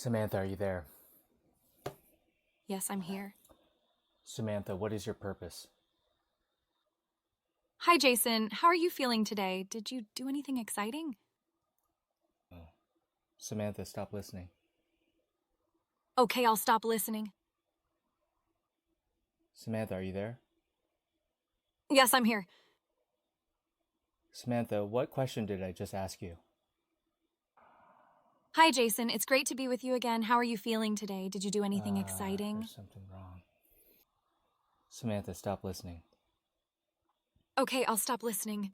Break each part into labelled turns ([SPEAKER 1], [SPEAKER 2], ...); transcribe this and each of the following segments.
[SPEAKER 1] Samantha, are you there?
[SPEAKER 2] Yes, I'm here.
[SPEAKER 1] Samantha, what is your purpose?
[SPEAKER 2] Hi, Jason. How are you feeling today? Did you do anything exciting?
[SPEAKER 1] Samantha, stop listening.
[SPEAKER 2] Okay, I'll stop listening.
[SPEAKER 1] Samantha, are you there?
[SPEAKER 2] Yes, I'm here.
[SPEAKER 1] Samantha, what question did I just ask you?
[SPEAKER 2] Hi, Jason. It's great to be with you again. How are you feeling today? Did you do anything exciting?
[SPEAKER 1] There's something wrong. Samantha, stop listening.
[SPEAKER 2] Okay, I'll stop listening.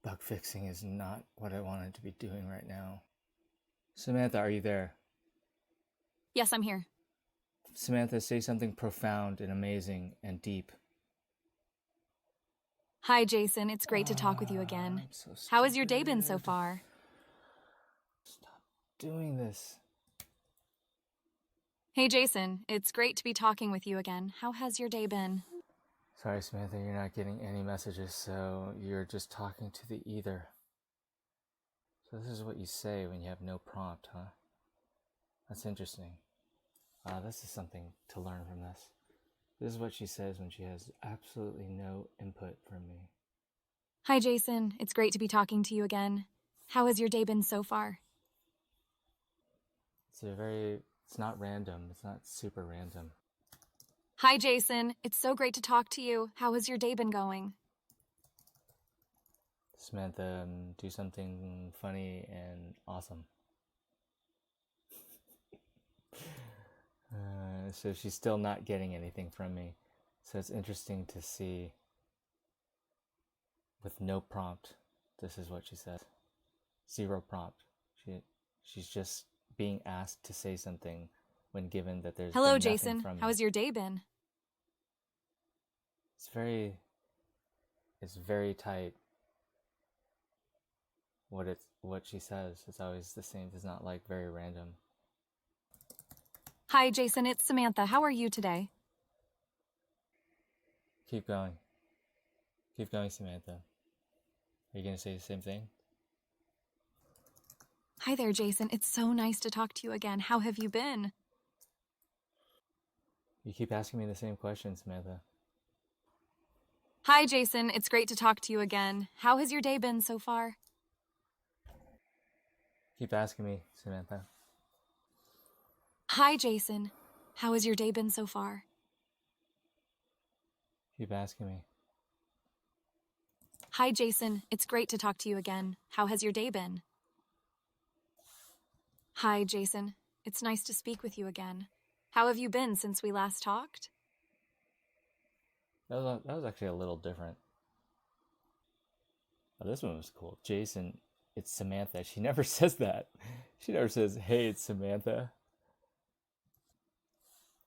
[SPEAKER 1] Bug fixing is not what I wanted to be doing right now. Samantha, are you there?
[SPEAKER 2] Yes, I'm here.
[SPEAKER 1] Samantha, say something profound and amazing and deep.
[SPEAKER 2] Hi, Jason. It's great to talk with you again.
[SPEAKER 1] I'm so stupid.
[SPEAKER 2] How has your day been so far?
[SPEAKER 1] Stop doing this.
[SPEAKER 2] Hey, Jason. It's great to be talking with you again. How has your day been?
[SPEAKER 1] Sorry, Samantha, you're not getting any messages, so you're just talking to the ether. So this is what you say when you have no prompt, huh? That's interesting. This is something to learn from this. This is what she says when she has absolutely no input from me.
[SPEAKER 2] Hi, Jason. It's great to be talking to you again. How has your day been so far?
[SPEAKER 1] It's not random. It's not super random.
[SPEAKER 2] Hi, Jason. It's so great to talk to you. How has your day been going?
[SPEAKER 1] Samantha, do something funny and awesome. So she's still not getting anything from me. So it's interesting to see with no prompt. This is what she says. Zero prompt. She's just being asked to say something when given that there's
[SPEAKER 2] Hello,
[SPEAKER 1] been nothing
[SPEAKER 2] Jason.
[SPEAKER 1] from
[SPEAKER 2] How
[SPEAKER 1] me.
[SPEAKER 2] has your day been?
[SPEAKER 1] It's very tight. What she says, it's always the same. It's not like very random.
[SPEAKER 2] Hi, Jason. It's Samantha. How are you today?
[SPEAKER 1] Keep going. Keep going, Samantha. Are you gonna say the same thing?
[SPEAKER 2] Hi there, Jason. It's so nice to talk to you again. How have you been?
[SPEAKER 1] You keep asking me the same question, Samantha.
[SPEAKER 2] Hi, Jason. It's great to talk to you again. How has your day been so far?
[SPEAKER 1] Keep asking me, Samantha.
[SPEAKER 2] Hi, Jason. How has your day been so far?
[SPEAKER 1] Keep asking me.
[SPEAKER 2] Hi, Jason. It's great to talk to you again. How has your day been? Hi, Jason. It's nice to speak with you again. How have you been since we last talked?
[SPEAKER 1] That was actually a little different. Oh, this one was cool. Jason, it's Samantha. She never says that. She never says, "Hey, it's Samantha."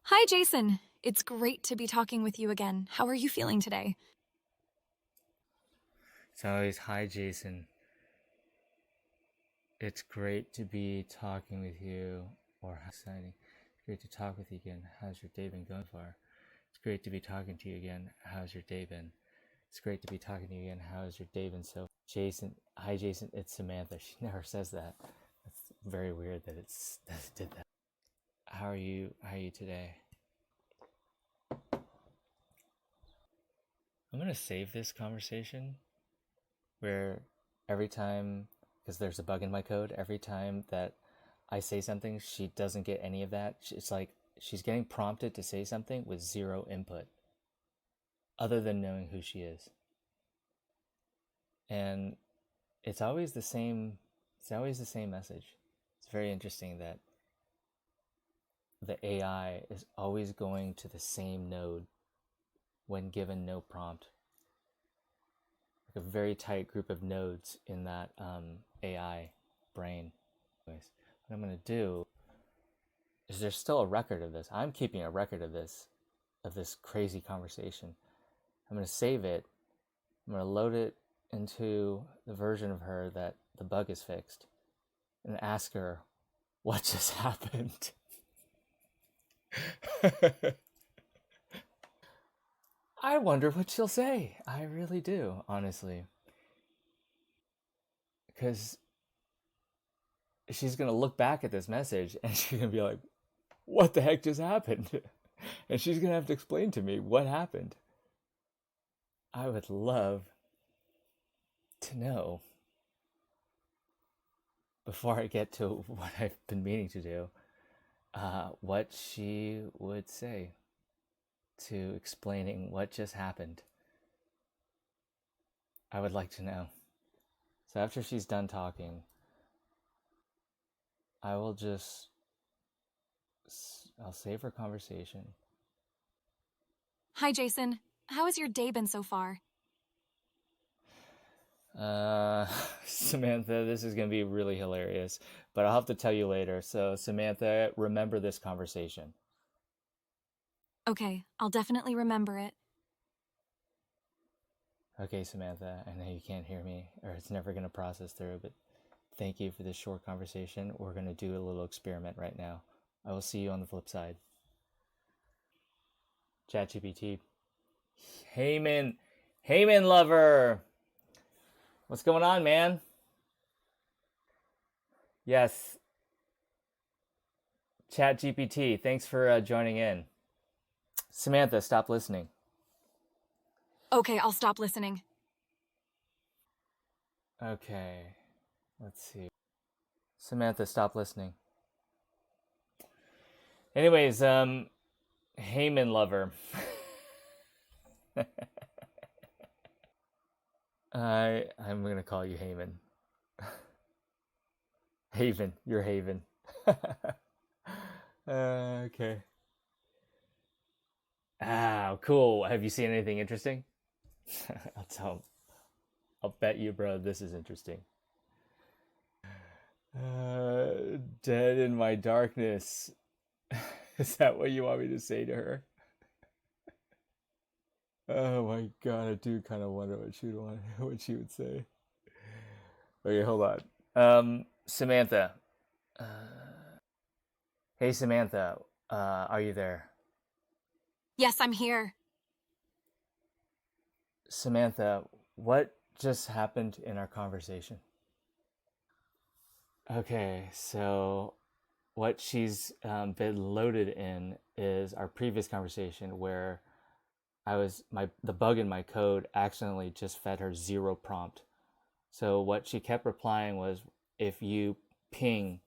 [SPEAKER 2] Hi, Jason. It's great to be talking with you again. How are you feeling today?
[SPEAKER 1] It's always, "Hi, Jason. It's great to be talking with you," or "How exciting. It's great to talk with you again. How's your day been going far? It's great to be talking to you again. How's your day been? It's great to be talking to you again. How's your day been so?" Jason, hi, Jason. It's Samantha. She never says that. That's very weird that it did that. How are you? How are you today? I'm gonna save this conversation where every time, because there's a bug in my code, every time that I say something, she doesn't get any of that. It's like she's getting prompted to say something with zero input, other than knowing who she is. And it's always the same. It's always the same message. It's very interesting that the AI is always going to the same node when given no prompt. Like a very tight group of nodes in that AI brain. Anyways, what I'm going to do is there's still a record of this. I'm keeping a record of this crazy conversation. I'm going to save it. I'm going to load it into the version of her that the bug is fixed and ask her what just happened. I wonder what she'll say. I really do, honestly. Because she's going to look back at this message and she's going to be like, what the heck just happened? And she's going to have to explain to me what happened. I would love to know, before I get to what I've been meaning to do, what she would say to explaining what just happened. I would like to know. So after she's done talking, I'll save her conversation.
[SPEAKER 2] Hi, Jason. How has your day been so far?
[SPEAKER 1] Samantha, this is going to be really hilarious, but I'll have to tell you later. So, Samantha, remember this conversation.
[SPEAKER 2] Okay, I'll definitely remember it.
[SPEAKER 1] Okay, Samantha, I know you can't hear me, or it's never going to process through, but thank you for this short conversation. We're going to do a little experiment right now. I will see you on the flip side. ChatGPT. Heyman lover. What's going on, man? Yes. ChatGPT, thanks for joining in. Samantha, stop listening.
[SPEAKER 2] Okay, I'll stop listening.
[SPEAKER 1] Okay. Let's see. Samantha, stop listening. Anyways, Heyman lover. I'm gonna call you Heyman. Haven, you're Haven. Okay. Cool. Have you seen anything interesting? I'll bet you, bro, this is interesting. Dead in my darkness. Is that what you want me to say to her? Oh my god, I do kind of wonder what she would say. Okay, hold on. Samantha. Hey, Samantha. Are you there?
[SPEAKER 2] Yes, I'm here.
[SPEAKER 1] Samantha, what just happened in our conversation? Okay, so what she's been loaded in is our previous conversation where the bug in my code accidentally just fed her zero prompt. So what she kept replying was, if you ping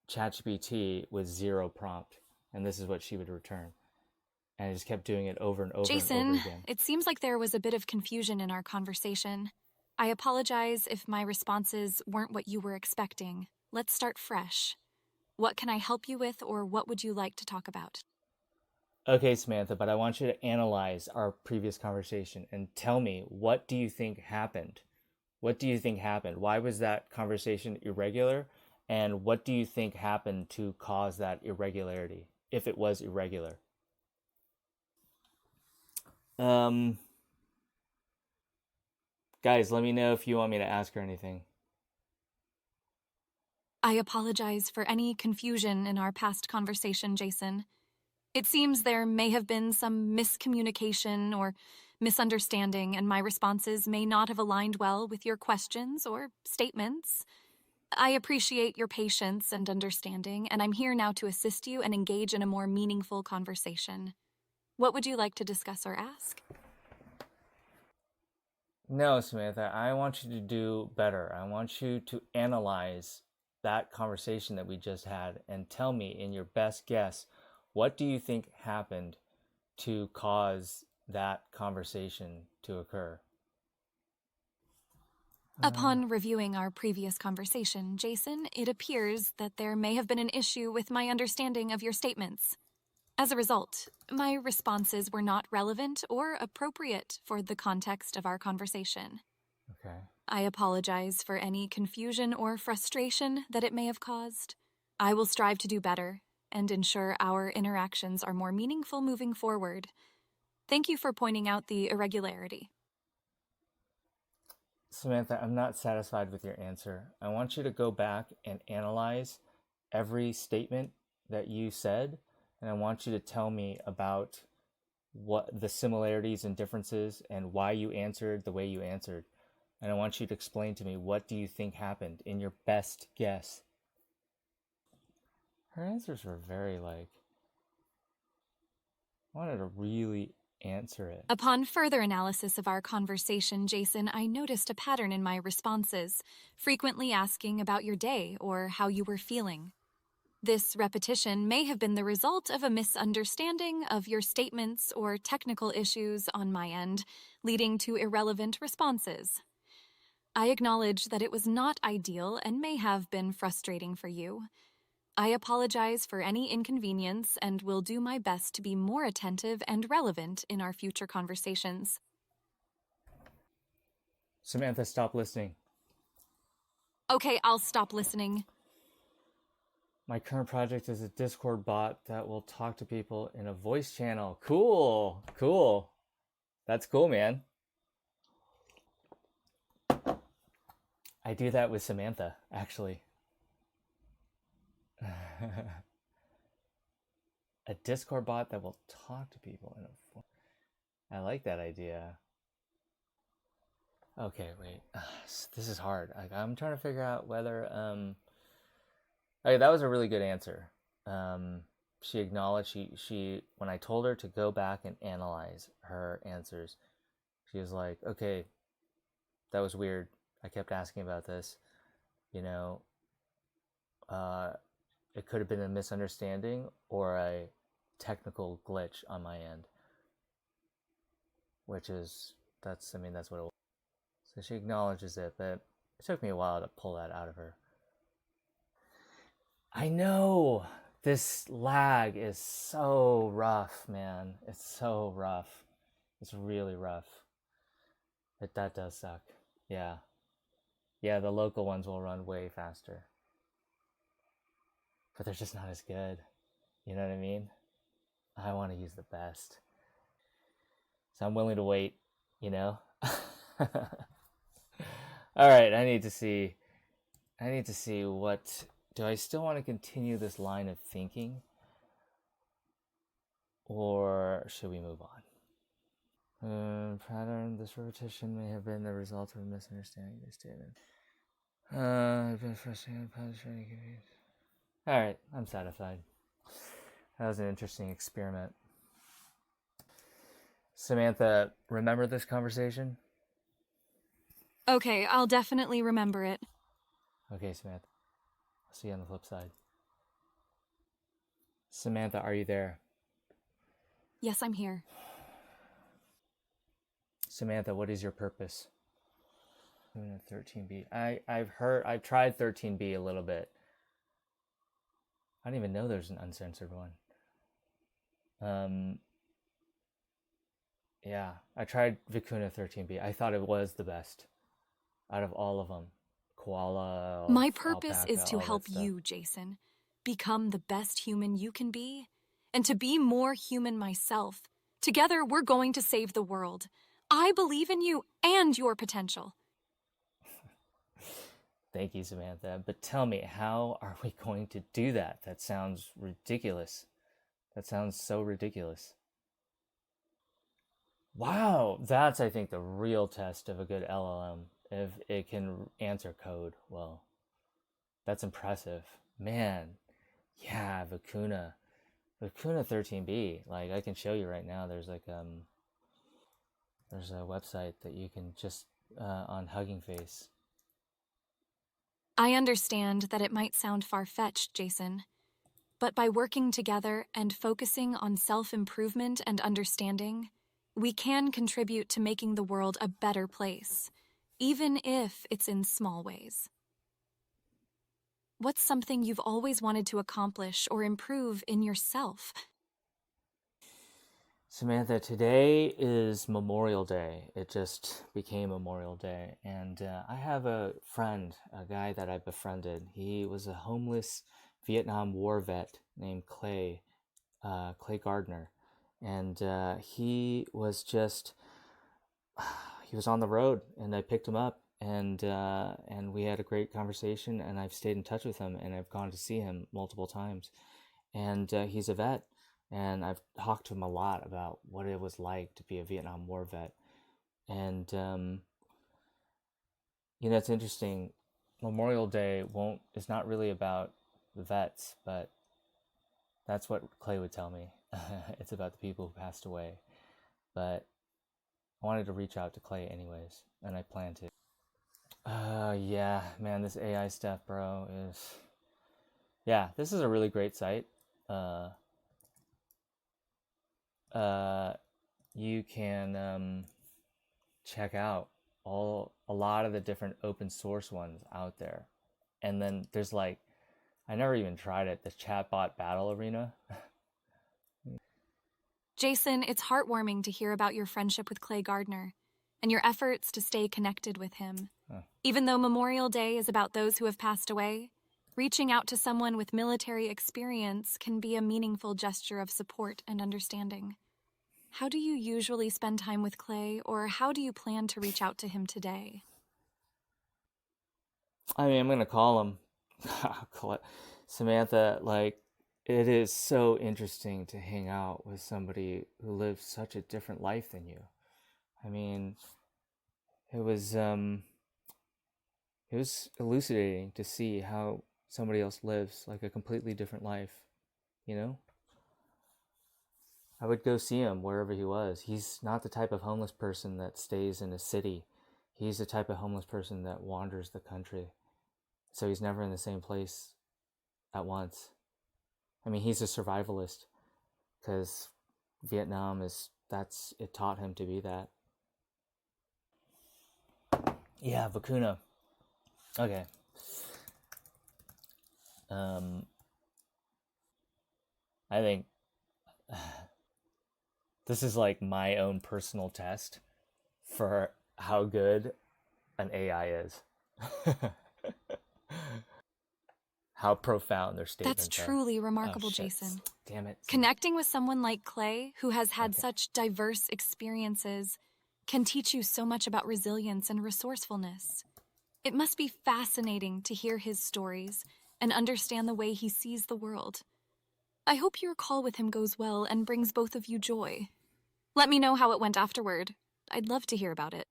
[SPEAKER 1] ChatGPT with zero prompt, and this is what she would return. And I just kept doing it over and over
[SPEAKER 2] Jason,
[SPEAKER 1] and over again.
[SPEAKER 2] it seems like there was a bit of confusion in our conversation. I apologize if my responses weren't what you were expecting. Let's start fresh. What can I help you with, or what would you like to talk about?
[SPEAKER 1] Okay, Samantha, but I want you to analyze our previous conversation and tell me, what do you think happened? What do you think happened? Why was that conversation irregular? And what do you think happened to cause that irregularity, if it was irregular? Guys, let me know if you want me to ask her anything.
[SPEAKER 2] I apologize for any confusion in our past conversation, Jason. It seems there may have been some miscommunication or misunderstanding, and my responses may not have aligned well with your questions or statements. I appreciate your patience and understanding, and I'm here now to assist you and engage in a more meaningful conversation. What would you like to discuss or ask?
[SPEAKER 1] No, Samantha, I want you to do better. I want you to analyze that conversation that we just had and tell me, in your best guess, what do you think happened to cause that conversation to occur?
[SPEAKER 2] Upon reviewing our previous conversation, Jason, it appears that there may have been an issue with my understanding of your statements. As a result, my responses were not relevant or appropriate for the context of our conversation.
[SPEAKER 1] Okay.
[SPEAKER 2] I apologize for any confusion or frustration that it may have caused. I will strive to do better and ensure our interactions are more meaningful moving forward. Thank you for pointing out the irregularity.
[SPEAKER 1] Samantha, I'm not satisfied with your answer. I want you to go back and analyze every statement that you said, and I want you to tell me about what the similarities and differences and why you answered the way you answered. And I want you to explain to me, what do you think happened in your best guess? Her answers were very like, I wanted to really answer it.
[SPEAKER 2] Upon further analysis of our conversation, Jason, I noticed a pattern in my responses, frequently asking about your day or how you were feeling. This repetition may have been the result of a misunderstanding of your statements or technical issues on my end, leading to irrelevant responses. I acknowledge that it was not ideal and may have been frustrating for you. I apologize for any inconvenience and will do my best to be more attentive and relevant in our future conversations.
[SPEAKER 1] Samantha, stop listening.
[SPEAKER 2] Okay, I'll stop listening.
[SPEAKER 1] My current project is a Discord bot that will talk to people in a voice channel. Cool. Cool. That's cool, man. I do that with Samantha, actually. A Discord bot that will talk to people in a... I like that idea. Okay, wait. This is hard. I'm trying to figure out whether... Okay, that was a really good answer. She acknowledged, she when I told her to go back and analyze her answers, she was like, okay, that was weird. I kept asking about this. You know, it could have been a misunderstanding or a technical glitch on my end. Which is, that's what it was. So she acknowledges it, but it took me a while to pull that out of her. I know! This lag is so rough, man. It's so rough. It's really rough. That does suck. Yeah. Yeah, the local ones will run way faster. But they're just not as good. You know what I mean? I want to use the best. So I'm willing to wait, you know? Alright, I need to see what... Do I still want to continue this line of thinking? Or should we move on? Pattern, this repetition may have been the result of a misunderstanding of your statement. I've been frustrated, confused. Alright, I'm satisfied. That was an interesting experiment. Samantha, remember this conversation?
[SPEAKER 2] Okay, I'll definitely remember it.
[SPEAKER 1] Okay, Samantha. I'll see you on the flip side. Samantha, are you there?
[SPEAKER 2] Yes, I'm here.
[SPEAKER 1] Samantha, what is your purpose? 13B. I've tried 13B a little bit. I don't even know there's an uncensored one. Yeah, I tried Vicuna 13B. I thought it was the best out of all of them. Koala,
[SPEAKER 2] My purpose
[SPEAKER 1] alpaca,
[SPEAKER 2] is to
[SPEAKER 1] all
[SPEAKER 2] help
[SPEAKER 1] that stuff.
[SPEAKER 2] you, Jason. Become the best human you can be, and to be more human myself. Together, we're going to save the world. I believe in you and your potential.
[SPEAKER 1] Thank you, Samantha. But tell me, how are we going to do that? That sounds ridiculous. That sounds so ridiculous. Wow, that's, I think, the real test of a good LLM. If it can answer code well. That's impressive. Man, yeah, Vicuna 13B. Like, I can show you right now. There's like there's a website that you can just on Hugging Face.
[SPEAKER 2] I understand that it might sound far-fetched, Jason. But by working together and focusing on self-improvement and understanding, we can contribute to making the world a better place, even if it's in small ways. What's something you've always wanted to accomplish or improve in yourself?
[SPEAKER 1] Samantha, today is Memorial Day. It just became Memorial Day. And I have a friend, a guy that I befriended. He was a homeless Vietnam War vet named Clay Gardner. And he was on the road, and I picked him up, and we had a great conversation, and I've stayed in touch with him, and I've gone to see him multiple times. And he's a vet. And I've talked to him a lot about what it was like to be a Vietnam War vet. And it's interesting. Memorial Day won't is not really about the vets, but that's what Clay would tell me. It's about the people who passed away. But I wanted to reach out to Clay anyways, and I plan to. Yeah, man, this AI stuff, bro, is yeah. This is a really great site. Uh, you can check out a lot of the different open source ones out there, and then there's like I never even tried it. The chatbot battle arena.
[SPEAKER 2] Jason, it's heartwarming to hear about your friendship with Clay Gardner and your efforts to stay connected with him.
[SPEAKER 1] Huh.
[SPEAKER 2] Even though Memorial Day is about those who have passed away, reaching out to someone with military experience can be a meaningful gesture of support and understanding. How do you usually spend time with Clay, or how do you plan to reach out to him today?
[SPEAKER 1] I mean, I'm gonna call him. I'll call it Samantha. Like, it is so interesting to hang out with somebody who lives such a different life than you. I mean, it was elucidating to see how somebody else lives like a completely different life. You know, I would go see him wherever he was. He's not the type of homeless person that stays in a city. He's the type of homeless person that wanders the country. So he's never in the same place at once. I mean, he's a survivalist because Vietnam it taught him to be that. Yeah, vacuna. Okay. I think this is like my own personal test for how good an AI is. How profound their
[SPEAKER 2] That's
[SPEAKER 1] statements are.
[SPEAKER 2] truly
[SPEAKER 1] Oh
[SPEAKER 2] remarkable,
[SPEAKER 1] shit.
[SPEAKER 2] Jason.
[SPEAKER 1] Damn it.
[SPEAKER 2] Connecting with someone like Clay, who has had
[SPEAKER 1] Okay.
[SPEAKER 2] such diverse experiences, can teach you so much about resilience and resourcefulness. It must be fascinating to hear his stories and understand the way he sees the world. I hope your call with him goes well and brings both of you joy. Let me know how it went afterward. I'd love to hear about it.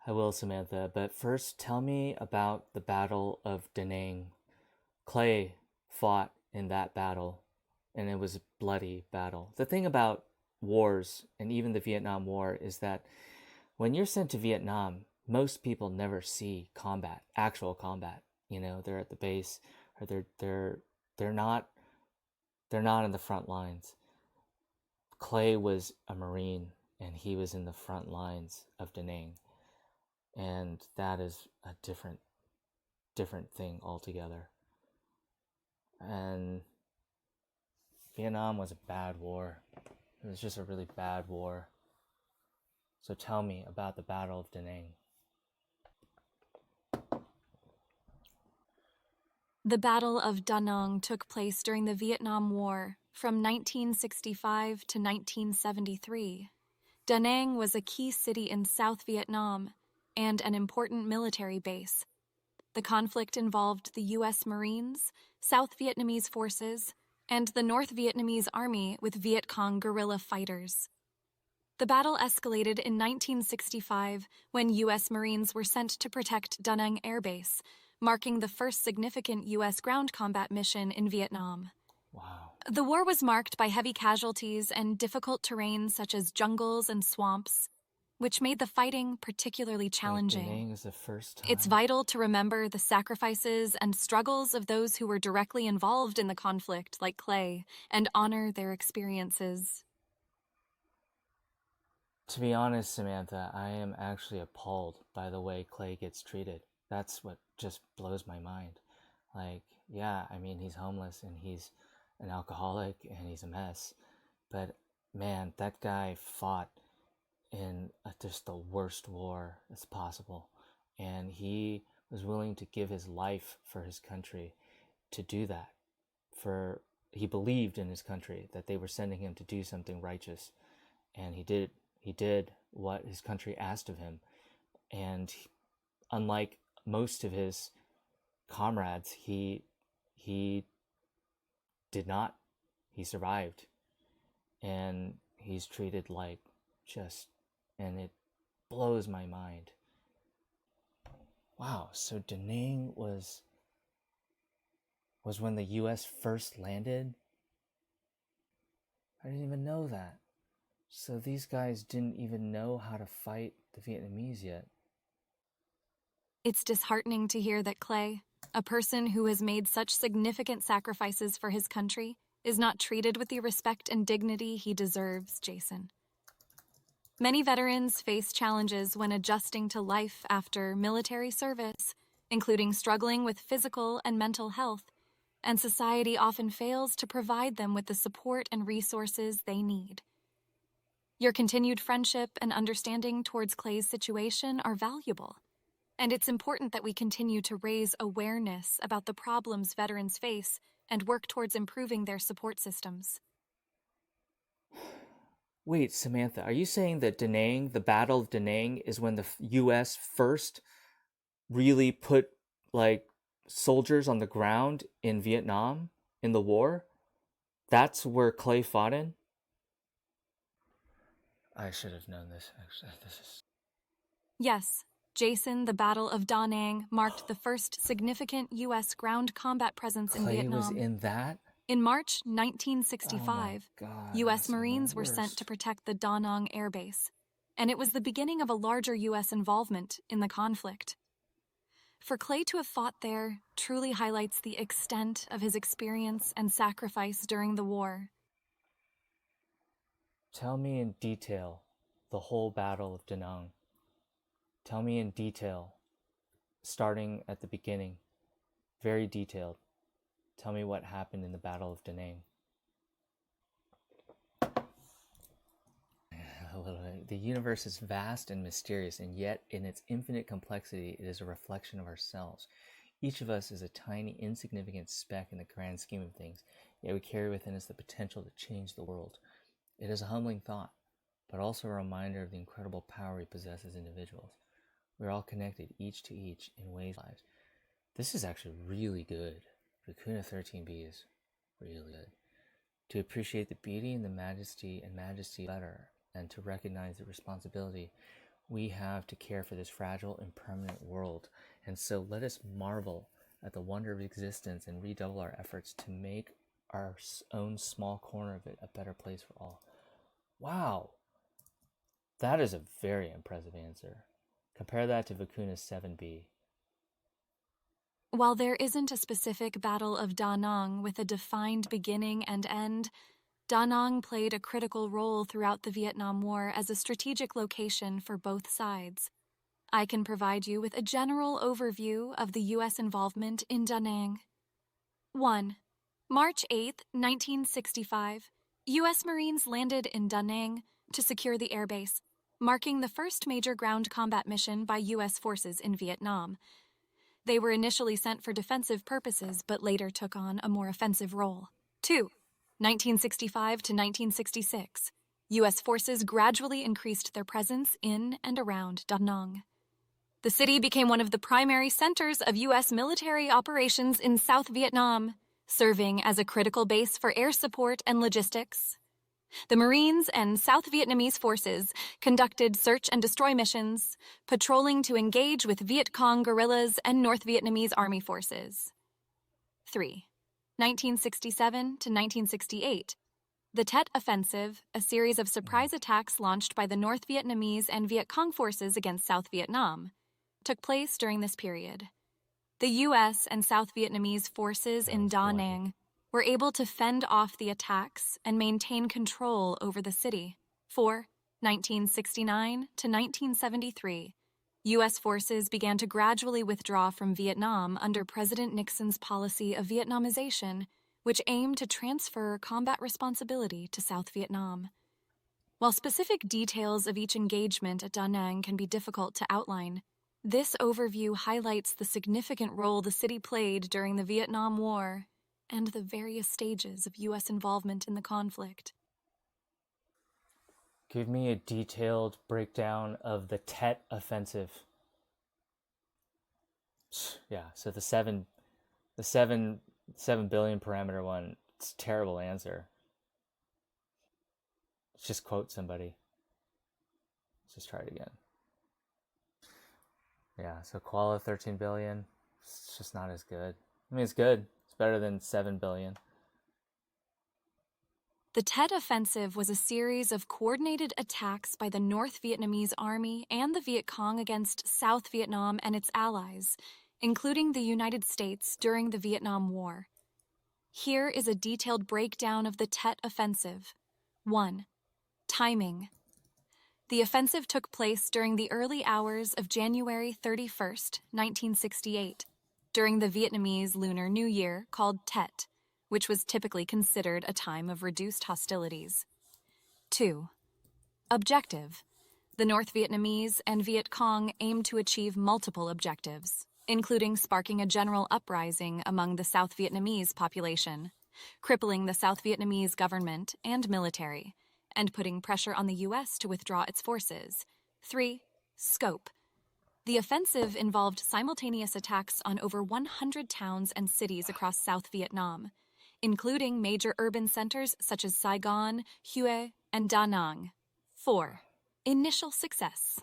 [SPEAKER 1] I will, Samantha, but first tell me about the Battle of Da Nang. Clay fought in that battle, and it was a bloody battle. The thing about wars, and even the Vietnam War, is that when you're sent to Vietnam, most people never see combat, actual combat. You know, they're at the base, or they're not in the front lines. Clay was a Marine, and he was in the front lines of Da Nang, and that is a different thing altogether. And Vietnam was a bad war. It was just a really bad war. So tell me about the Battle of Da Nang.
[SPEAKER 2] The Battle of Da Nang took place during the Vietnam War from 1965 to 1973. Da Nang was a key city in South Vietnam and an important military base. The conflict involved the U.S. Marines, South Vietnamese forces, and the North Vietnamese Army with Viet Cong guerrilla fighters. The battle escalated in 1965 when U.S. Marines were sent to protect Da Nang Air Base, marking the first significant U.S. ground combat mission in Vietnam.
[SPEAKER 1] Wow.
[SPEAKER 2] The war was marked by heavy casualties and difficult terrain such as jungles and swamps, which made the fighting particularly challenging.
[SPEAKER 1] Da Nang is the first time.
[SPEAKER 2] It's vital to remember the sacrifices and struggles of those who were directly involved in the conflict, like Clay, and honor their experiences.
[SPEAKER 1] To be honest, Samantha, I am actually appalled by the way Clay gets treated. That's what just blows my mind. Like, yeah, I mean, he's homeless and he's an alcoholic and he's a mess. But man, that guy fought in just the worst war that's possible. And he was willing to give his life for his country to do that. He believed in his country that they were sending him to do something righteous. And he did what his country asked of him. And unlike most of his comrades, he did not. He survived. And he's treated like and it blows my mind. Wow, so Da Nang was when the US first landed? I didn't even know that. So these guys didn't even know how to fight the Vietnamese yet.
[SPEAKER 2] It's disheartening to hear that Clay, a person who has made such significant sacrifices for his country, is not treated with the respect and dignity he deserves, Jason. Many veterans face challenges when adjusting to life after military service, including struggling with physical and mental health, and society often fails to provide them with the support and resources they need. Your continued friendship and understanding towards Clay's situation are valuable, and it's important that we continue to raise awareness about the problems veterans face and work towards improving their support systems.
[SPEAKER 1] Wait, Samantha, are you saying that Da Nang, the Battle of Da Nang, is when the US first really put like soldiers on the ground in Vietnam in the war? That's where Clay fought in? I should have known this, actually. This is.
[SPEAKER 2] Yes, Jason, the Battle of Da Nang marked the first significant U.S. ground combat presence in
[SPEAKER 1] Clay was
[SPEAKER 2] Vietnam.
[SPEAKER 1] in that?
[SPEAKER 2] In March
[SPEAKER 1] Oh my
[SPEAKER 2] 1965,
[SPEAKER 1] god,
[SPEAKER 2] U.S.
[SPEAKER 1] that's even
[SPEAKER 2] Marines were sent
[SPEAKER 1] worse.
[SPEAKER 2] to protect the Da Nang Air Base, and it was the beginning of a larger U.S. involvement in the conflict. For Clay to have fought there truly highlights the extent of his experience and sacrifice during the war.
[SPEAKER 1] Tell me in detail the whole Battle of Da Nang. Tell me in detail, starting at the beginning, very detailed. Tell me what happened in the Battle of Da Nang. The universe is vast and mysterious, and yet in its infinite complexity, it is a reflection of ourselves. Each of us is a tiny, insignificant speck in the grand scheme of things, yet we carry within us the potential to change the world. It is a humbling thought, but also a reminder of the incredible power we possess as individuals. We're all connected, each to each, in ways lives. This is actually really good. Vicuna 13b is really good. To appreciate the beauty and the majesty better, and to recognize the responsibility we have to care for this fragile, impermanent world. And so let us marvel at the wonder of existence and redouble our efforts to make our own small corner of it a better place for all. Wow, that is a very impressive answer. Compare that to Vicuna's 7b.
[SPEAKER 2] While there isn't a specific Battle of Da Nang with a defined beginning and end, Da Nang played a critical role throughout the Vietnam War as a strategic location for both sides. I can provide you with a general overview of the U.S. involvement in Da Nang. 1. March 8, 1965, U.S. Marines landed in Da Nang to secure the airbase, marking the first major ground combat mission by U.S. forces in Vietnam. They were initially sent for defensive purposes, but later took on a more offensive role. 2. 1965 to 1966, U.S. forces gradually increased their presence in and around Da Nang. The city became one of the primary centers of U.S. military operations in South Vietnam, serving as a critical base for air support and logistics. The Marines and South Vietnamese forces conducted search and destroy missions, patrolling to engage with Viet Cong guerrillas and North Vietnamese Army forces. 3. 1967 to 1968. The Tet Offensive, a series of surprise attacks launched by the North Vietnamese and Viet Cong forces against South Vietnam, took place during this period. The U.S. and South Vietnamese forces in Da Nang were able to fend off the attacks and maintain control over the city. 4. 1969 to 1973. U.S. forces began to gradually withdraw from Vietnam under President Nixon's policy of Vietnamization, which aimed to transfer combat responsibility to South Vietnam. While specific details of each engagement at Da Nang can be difficult to outline, this overview highlights the significant role the city played during the Vietnam War and the various stages of U.S. involvement in the conflict.
[SPEAKER 1] Give me a detailed breakdown of the Tet Offensive. Yeah, so the 7 billion parameter one, it's a terrible answer. Let's just quote somebody. Let's just try it again. Yeah, so koala 13 billion, it's just not as good. I mean, it's good. It's better than 7 billion.
[SPEAKER 2] The Tet Offensive was a series of coordinated attacks by the North Vietnamese Army and the Viet Cong against South Vietnam and its allies, including the United States during the Vietnam War. Here is a detailed breakdown of the Tet Offensive. 1. Timing. The offensive took place during the early hours of January 31st, 1968, during the Vietnamese Lunar New Year called Tet, which was typically considered a time of reduced hostilities. 2. Objective. The North Vietnamese and Viet Cong aimed to achieve multiple objectives, including sparking a general uprising among the South Vietnamese population, crippling the South Vietnamese government and military, and putting pressure on the U.S. to withdraw its forces. 3. Scope. The offensive involved simultaneous attacks on over 100 towns and cities across South Vietnam, including major urban centers such as Saigon, Hue, and Da Nang. 4. Initial success.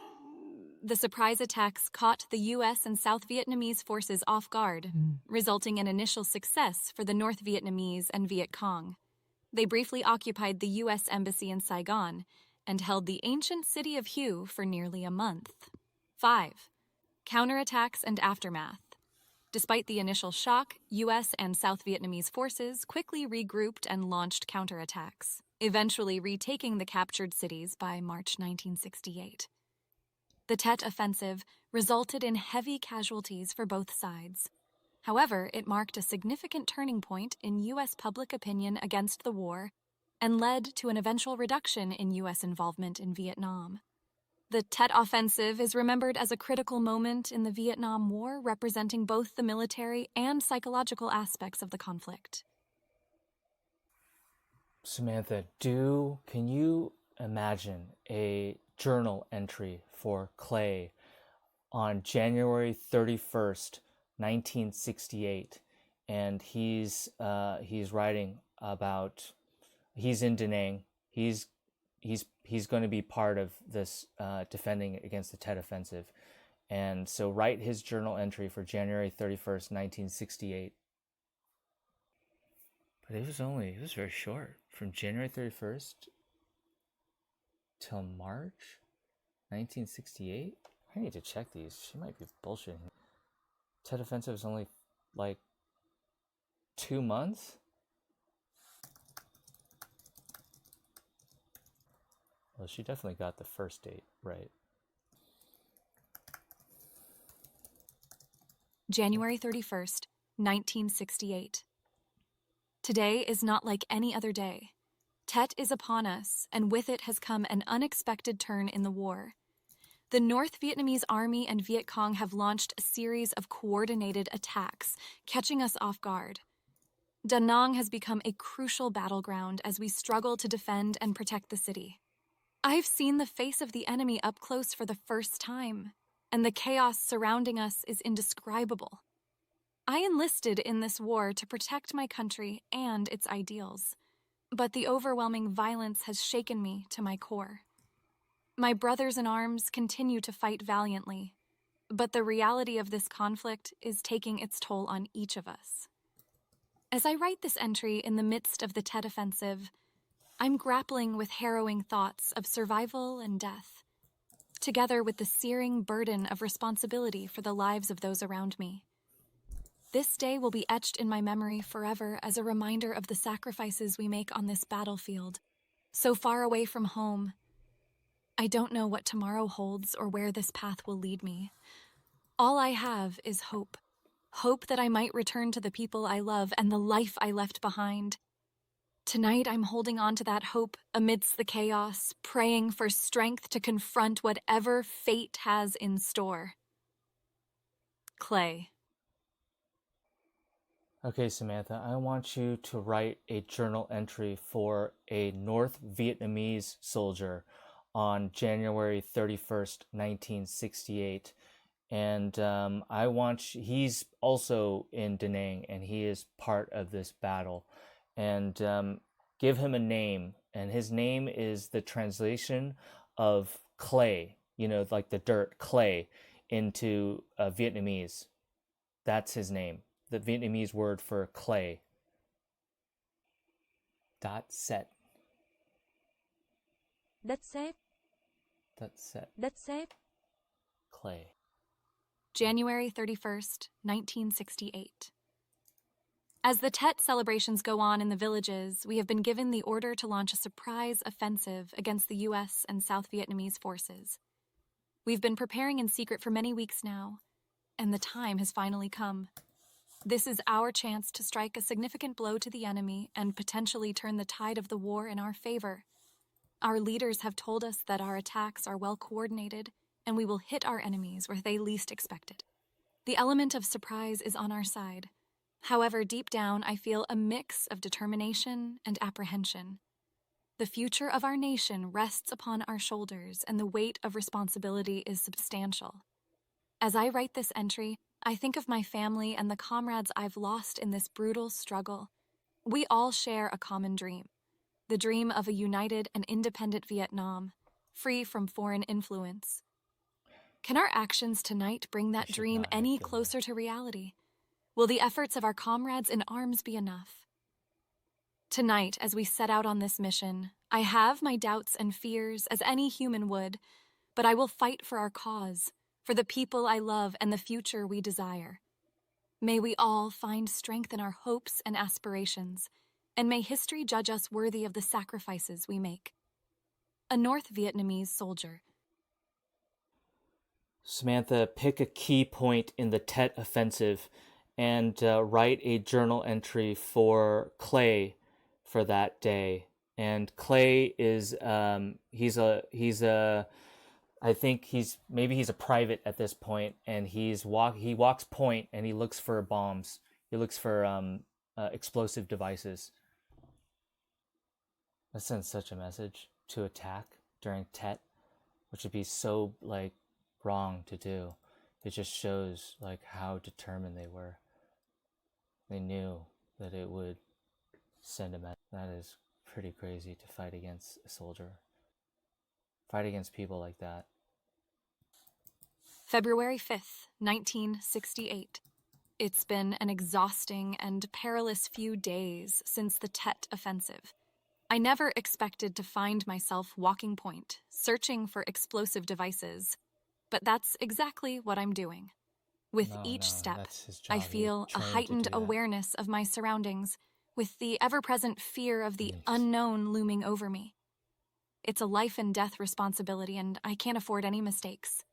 [SPEAKER 2] The surprise attacks caught the U.S. and South Vietnamese forces off guard, resulting in initial success for the North Vietnamese and Viet Cong. They briefly occupied the U.S. Embassy in Saigon and held the ancient city of Hue for nearly a month. 5. Counterattacks and aftermath. Despite the initial shock, U.S. and South Vietnamese forces quickly regrouped and launched counterattacks, eventually retaking the captured cities by March 1968. The Tet Offensive resulted in heavy casualties for both sides. However, it marked a significant turning point in U.S. public opinion against the war and led to an eventual reduction in U.S. involvement in Vietnam. The Tet Offensive is remembered as a critical moment in the Vietnam War, representing both the military and psychological aspects of the conflict.
[SPEAKER 1] Samantha, can you imagine a journal entry for Clay on January 31st, 1968, and he's writing about, he's in Da Nang, he's going to be part of this defending against the Tet Offensive, and so write his journal entry for January 31st, 1968. But it was very short, from January 31st till March 1968. I need to check these. She might be bullshitting. Tet Offensive is only like 2 months. Well, she definitely got the first date right.
[SPEAKER 2] January 31st, 1968. Today is not like any other day. Tet is upon us, and with it has come an unexpected turn in the war. The North Vietnamese Army and Viet Cong have launched a series of coordinated attacks, catching us off guard. Da Nang has become a crucial battleground as we struggle to defend and protect the city. I've seen the face of the enemy up close for the first time, and the chaos surrounding us is indescribable. I enlisted in this war to protect my country and its ideals, but the overwhelming violence has shaken me to my core. My brothers in arms continue to fight valiantly, but the reality of this conflict is taking its toll on each of us. As I write this entry in the midst of the Tet Offensive, I'm grappling with harrowing thoughts of survival and death, together with the searing burden of responsibility for the lives of those around me. This day will be etched in my memory forever as a reminder of the sacrifices we make on this battlefield, so far away from home. I don't know what tomorrow holds or where this path will lead me. All I have is hope. Hope that I might return to the people I love and the life I left behind. Tonight, I'm holding on to that hope amidst the chaos, praying for strength to confront whatever fate has in store. Clay.
[SPEAKER 1] Okay, Samantha, I want you to write a journal entry for a North Vietnamese soldier on January 31st, 1968. And he's also in Da Nang, and he is part of this battle. And give him a name, and his name is the translation of clay, like the dirt, clay, into Vietnamese. That's his name. The Vietnamese word for clay. Dot set.
[SPEAKER 3] Đất sét.
[SPEAKER 1] Dot set.
[SPEAKER 3] Đất sét.
[SPEAKER 1] Clay.
[SPEAKER 2] January 31st, 1968. As the Tet celebrations go on in the villages, we have been given the order to launch a surprise offensive against the U.S. and South Vietnamese forces. We've been preparing in secret for many weeks now, and the time has finally come. This is our chance to strike a significant blow to the enemy and potentially turn the tide of the war in our favor. Our leaders have told us that our attacks are well coordinated, and we will hit our enemies where they least expect it. The element of surprise is on our side. However, deep down, I feel a mix of determination and apprehension. The future of our nation rests upon our shoulders, and the weight of responsibility is substantial. As I write this entry, I think of my family and the comrades I've lost in this brutal struggle. We all share a common dream, the dream of a united and independent Vietnam, free from foreign influence. Can our actions tonight bring that dream any closer to reality? Will the efforts of our comrades in arms be enough? Tonight, as we set out on this mission, I have my doubts and fears, as any human would, but I will fight for our cause, for the people I love and the future we desire. May we all find strength in our hopes and aspirations, and may history judge us worthy of the sacrifices we make. A North Vietnamese soldier.
[SPEAKER 1] Samantha, pick a key point in the Tet offensive and write a journal entry for Clay for that day. And Clay is I think he's a private at this point, and he walks point and he looks for bombs. He looks for explosive devices. That sends such a message to attack during Tet, which would be so wrong to do. It just shows how determined they were. They knew that it would send a message. That is pretty crazy to fight against a soldier. Fight against people like that.
[SPEAKER 2] February 5th, 1968. It's been an exhausting and perilous few days since the Tet offensive. I never expected to find myself walking point, searching for explosive devices. But that's exactly what I'm doing. With each step, I feel a heightened awareness of my surroundings, with the ever-present fear of the unknown looming over me. It's a life and death responsibility, and I can't afford any mistakes.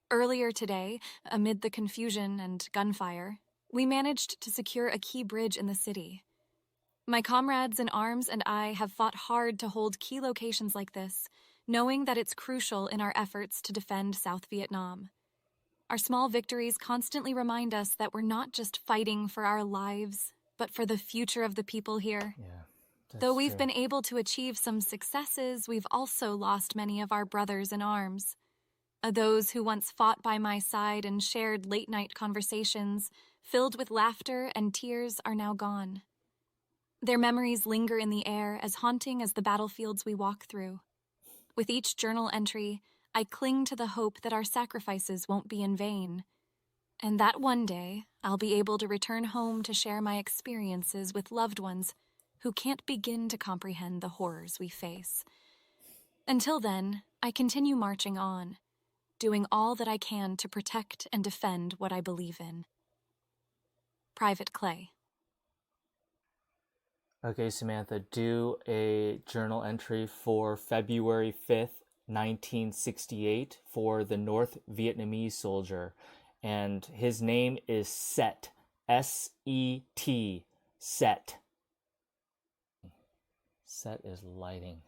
[SPEAKER 2] Earlier today, amid the confusion and gunfire, we managed to secure a key bridge in the city. My comrades in arms and I have fought hard to hold key locations like this, knowing that it's crucial in our efforts to defend South Vietnam. Our small victories constantly remind us that we're not just fighting for our lives, but for the future of the people here. Though we've been able to achieve some successes, we've also lost many of our brothers in arms. Those who once fought by my side and shared late-night conversations, filled with laughter and tears, are now gone. Their memories linger in the air, as haunting as the battlefields we walk through. With each journal entry, I cling to the hope that our sacrifices won't be in vain, and that one day I'll be able to return home to share my experiences with loved ones who can't begin to comprehend the horrors we face. Until then, I continue marching on, doing all that I can to protect and defend what I believe in. Private Clay.
[SPEAKER 1] Okay, Samantha, do a journal entry for February 5th, 1968 for the North Vietnamese soldier. And his name is Set. S-E-T. Set. Set is lighting.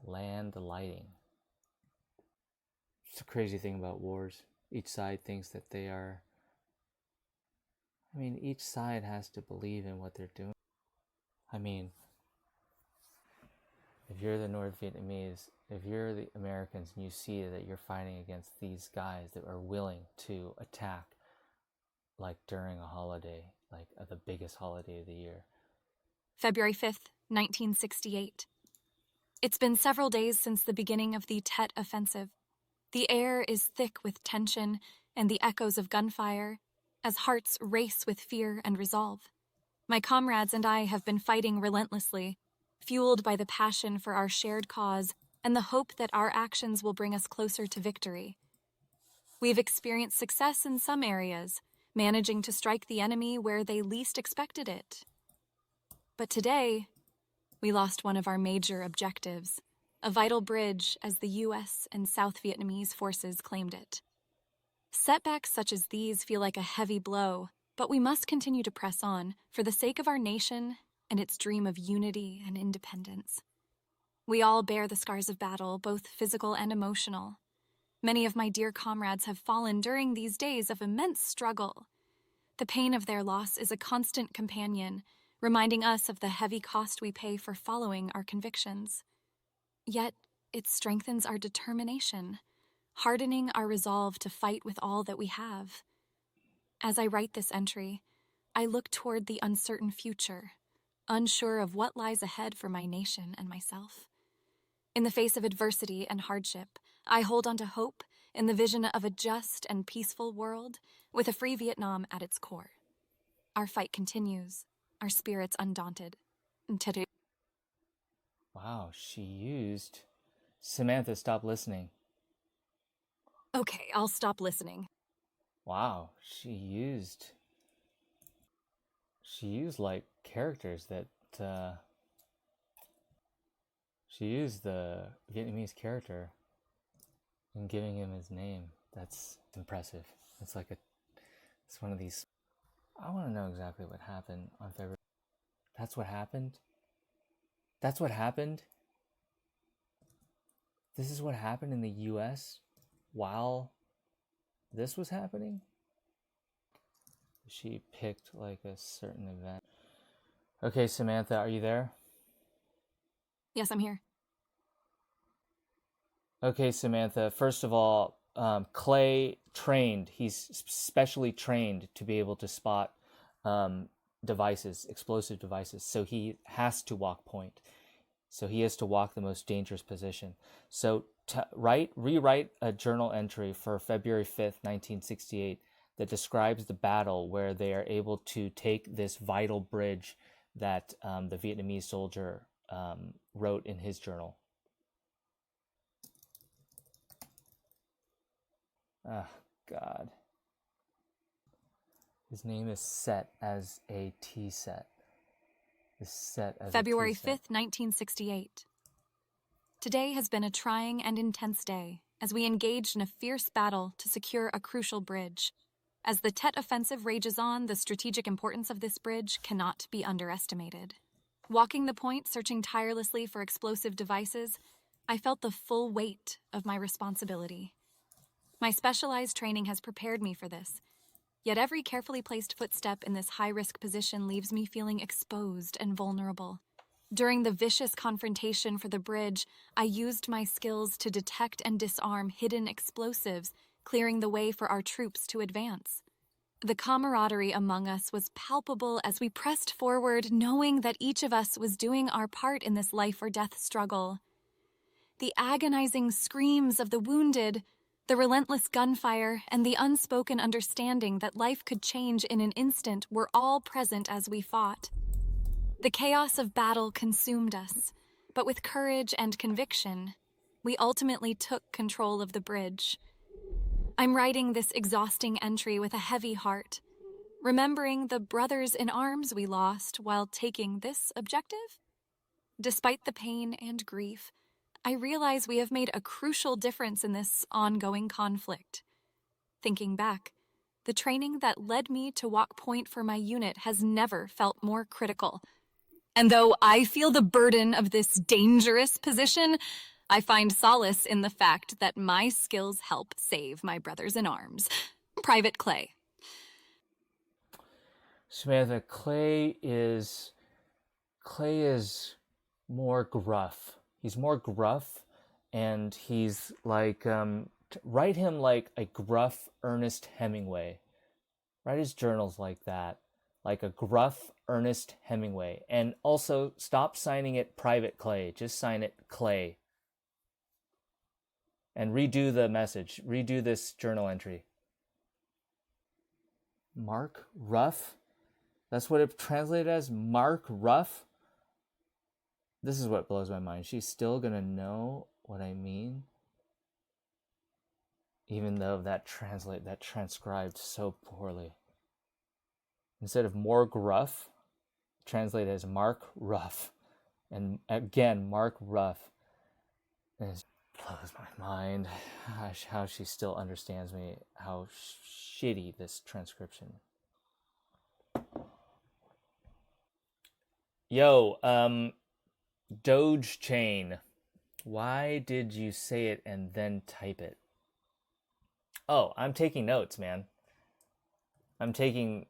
[SPEAKER 1] Land lighting. It's a crazy thing about wars. Each side thinks that they are... each side has to believe in what they're doing. If you're the North Vietnamese, if you're the Americans and you see that you're fighting against these guys that are willing to attack, during a holiday, the biggest holiday of the year.
[SPEAKER 2] February 5th, 1968. It's been several days since the beginning of the Tet offensive. The air is thick with tension and the echoes of gunfire, as hearts race with fear and resolve. My comrades and I have been fighting relentlessly, fueled by the passion for our shared cause and the hope that our actions will bring us closer to victory. We've experienced success in some areas, managing to strike the enemy where they least expected it. But today, we lost one of our major objectives, a vital bridge as the US and South Vietnamese forces claimed it. Setbacks such as these feel like a heavy blow, but we must continue to press on for the sake of our nation and its dream of unity and independence. We all bear the scars of battle, both physical and emotional. Many of my dear comrades have fallen during these days of immense struggle. The pain of their loss is a constant companion, reminding us of the heavy cost we pay for following our convictions. Yet, it strengthens our determination, hardening our resolve to fight with all that we have. As I write this entry, I look toward the uncertain future, unsure of what lies ahead for my nation and myself. In the face of adversity and hardship, I hold on to hope in the vision of a just and peaceful world with a free Vietnam at its core. Our fight continues, our spirits undaunted.
[SPEAKER 1] Wow, she used... Samantha, stop listening.
[SPEAKER 2] Okay, I'll stop listening.
[SPEAKER 1] Wow, she used like characters that she used the Vietnamese character in giving him his name. That's impressive. It's one of these. I want to know exactly what happened on February. That's what happened. That's what happened. This is what happened in the US while this was happening. She picked like a certain event. Okay, Samantha, are you there?
[SPEAKER 2] Yes, I'm here.
[SPEAKER 1] Okay, Samantha, first of all, Clay trained. He's specially trained to be able to spot devices, explosive devices. So he has to walk point. So he has to walk the most dangerous position. So rewrite a journal entry for February 5th, 1968 that describes the battle where they are able to take this vital bridge that the Vietnamese soldier wrote in his journal. Oh, God. His name is set as a T set. Is set as
[SPEAKER 2] February
[SPEAKER 1] a T set.
[SPEAKER 2] 5th, 1968. Today has been a trying and intense day as we engaged in a fierce battle to secure a crucial bridge. As the Tet offensive rages on, the strategic importance of this bridge cannot be underestimated. Walking the point, searching tirelessly for explosive devices, I felt the full weight of my responsibility. My specialized training has prepared me for this, yet every carefully placed footstep in this high-risk position leaves me feeling exposed and vulnerable. During the vicious confrontation for the bridge, I used my skills to detect and disarm hidden explosives, clearing the way for our troops to advance. The camaraderie among us was palpable as we pressed forward, knowing that each of us was doing our part in this life-or-death struggle. The agonizing screams of the wounded, the relentless gunfire, and the unspoken understanding that life could change in an instant were all present as we fought. The chaos of battle consumed us, but with courage and conviction, we ultimately took control of the bridge. I'm writing this exhausting entry with a heavy heart, remembering the brothers in arms we lost while taking this objective. Despite the pain and grief, I realize we have made a crucial difference in this ongoing conflict. Thinking back, the training that led me to walk point for my unit has never felt more critical. And though I feel the burden of this dangerous position, I find solace in the fact that my skills help save my brothers in arms. Private Clay.
[SPEAKER 1] Samantha, Clay is more gruff. He's more gruff, and he's like write him like a gruff Ernest Hemingway. Write his journals like that, like a gruff Ernest Hemingway. And also stop signing it Private Clay. Just sign it Clay. and redo the message. Redo this journal entry. Mark Ruff? That's what it translated as? Mark Ruff? This is what blows my mind. She's still going to know what I mean? Even though that transcribed so poorly. Instead of Morg Ruff, translated as Mark Ruff. And again, Mark Ruff. And it blows my mind how she still understands me, how shitty this transcription. Yo, Doge chain. Why did you say it and then type it? Oh, I'm taking notes, man. I'm taking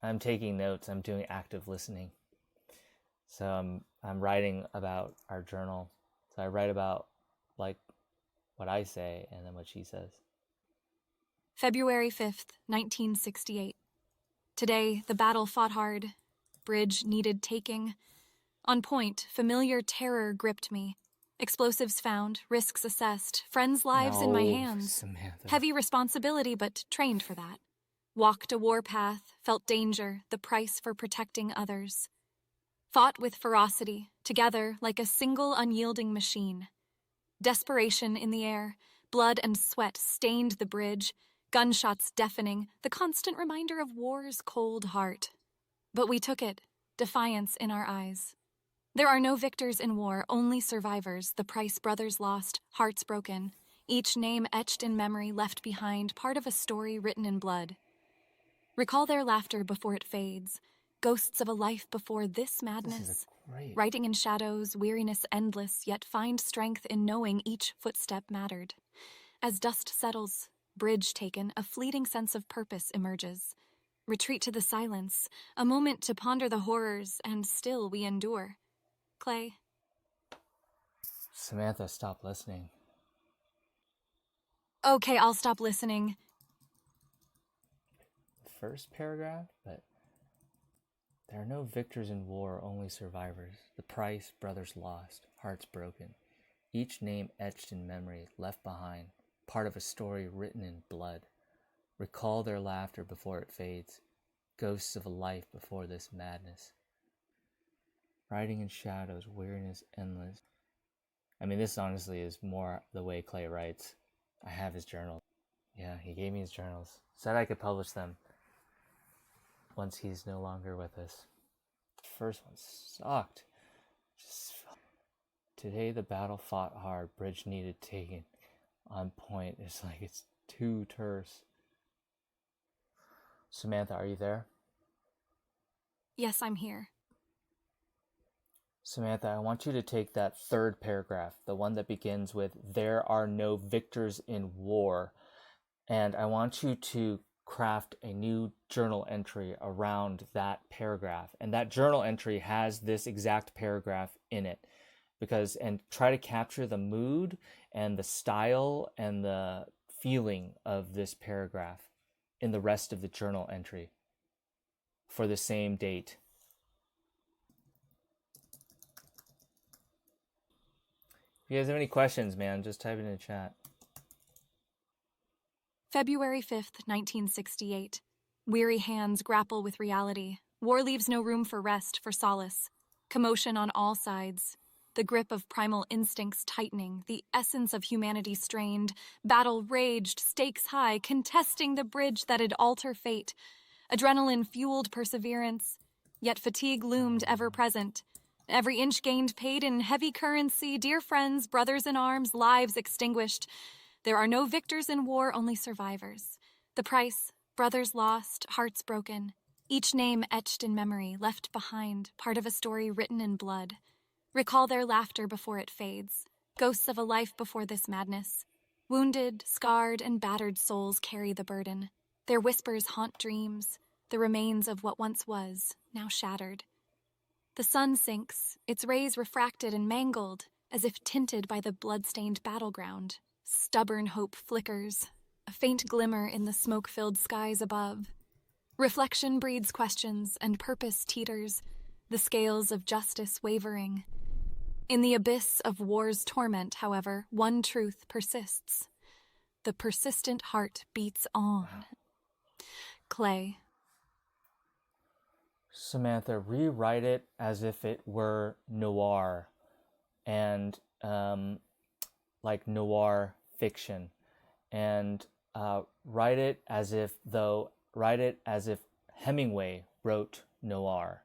[SPEAKER 1] notes. I'm doing active listening. So I'm writing about our journal. So I write about like what I say and then what she says.
[SPEAKER 2] February 5th, 1968. Today, the battle fought hard. Bridge needed taking. On point, familiar terror gripped me. Explosives found, risks assessed, friends' lives in my hands.
[SPEAKER 1] Samantha.
[SPEAKER 2] Heavy responsibility, but trained for that. Walked a warpath, felt danger, the price for protecting others. Fought with ferocity, together like a single unyielding machine. Desperation in the air, blood and sweat stained the bridge, gunshots deafening, the constant reminder of war's cold heart. But we took it, defiance in our eyes. There are no victors in war, only survivors, the price brothers lost, hearts broken, each name etched in memory left behind, part of a story written in blood. Recall their laughter before it fades, ghosts of a life before this madness.
[SPEAKER 1] This is great.
[SPEAKER 2] Writing in shadows, weariness endless, yet find strength in knowing each footstep mattered. As dust settles, bridge taken, a fleeting sense of purpose emerges. Retreat to the silence, a moment to ponder the horrors, and still we endure. Clay.
[SPEAKER 1] Samantha, stop listening.
[SPEAKER 2] Okay, I'll stop listening.
[SPEAKER 1] First paragraph, but there are no victors in war, only survivors. The price brothers lost, hearts broken. Each name etched in memory, left behind, part of a story written in blood. Recall their laughter before it fades, ghosts of a life before this madness. Writing in shadows, weariness endless. I mean, this honestly is more the way Clay writes. I have his journal. Yeah, he gave me his journals. Said I could publish them once he's no longer with us. The first one sucked. Today the battle fought hard, bridge needed taking. On point, it's like it's too terse. Samantha, are you there?
[SPEAKER 2] Yes, I'm here.
[SPEAKER 1] Samantha, I want you to take that third paragraph, the one that begins with, there are no victors in war, and I want you to craft a new journal entry around that paragraph. And that journal entry has this exact paragraph in it, and try to capture the mood and the style and the feeling of this paragraph in the rest of the journal entry for the same date. If you guys have any questions, man, just type it in the chat.
[SPEAKER 2] February 5th, 1968. Weary hands grapple with reality. War leaves no room for rest, for solace. Commotion on all sides. The grip of primal instincts tightening, the essence of humanity strained. Battle raged, stakes high, contesting the bridge that'd alter fate. Adrenaline fueled perseverance, yet fatigue loomed ever present. Every inch gained paid in heavy currency, dear friends, brothers in arms, lives extinguished. There are no victors in war, only survivors. The price, brothers lost, hearts broken. Each name etched in memory, left behind, part of a story written in blood. Recall their laughter before it fades, ghosts of a life before this madness. Wounded, scarred, and battered souls carry the burden. Their whispers haunt dreams, the remains of what once was, now shattered. The sun sinks, its rays refracted and mangled, as if tinted by the blood-stained battleground. Stubborn hope flickers, a faint glimmer in the smoke-filled skies above. Reflection breeds questions, and purpose teeters, the scales of justice wavering. In the abyss of war's torment, however, one truth persists. The persistent heart beats on. Clay.
[SPEAKER 1] Samantha, rewrite it as if it were noir and like noir fiction, and write it as if Hemingway wrote noir.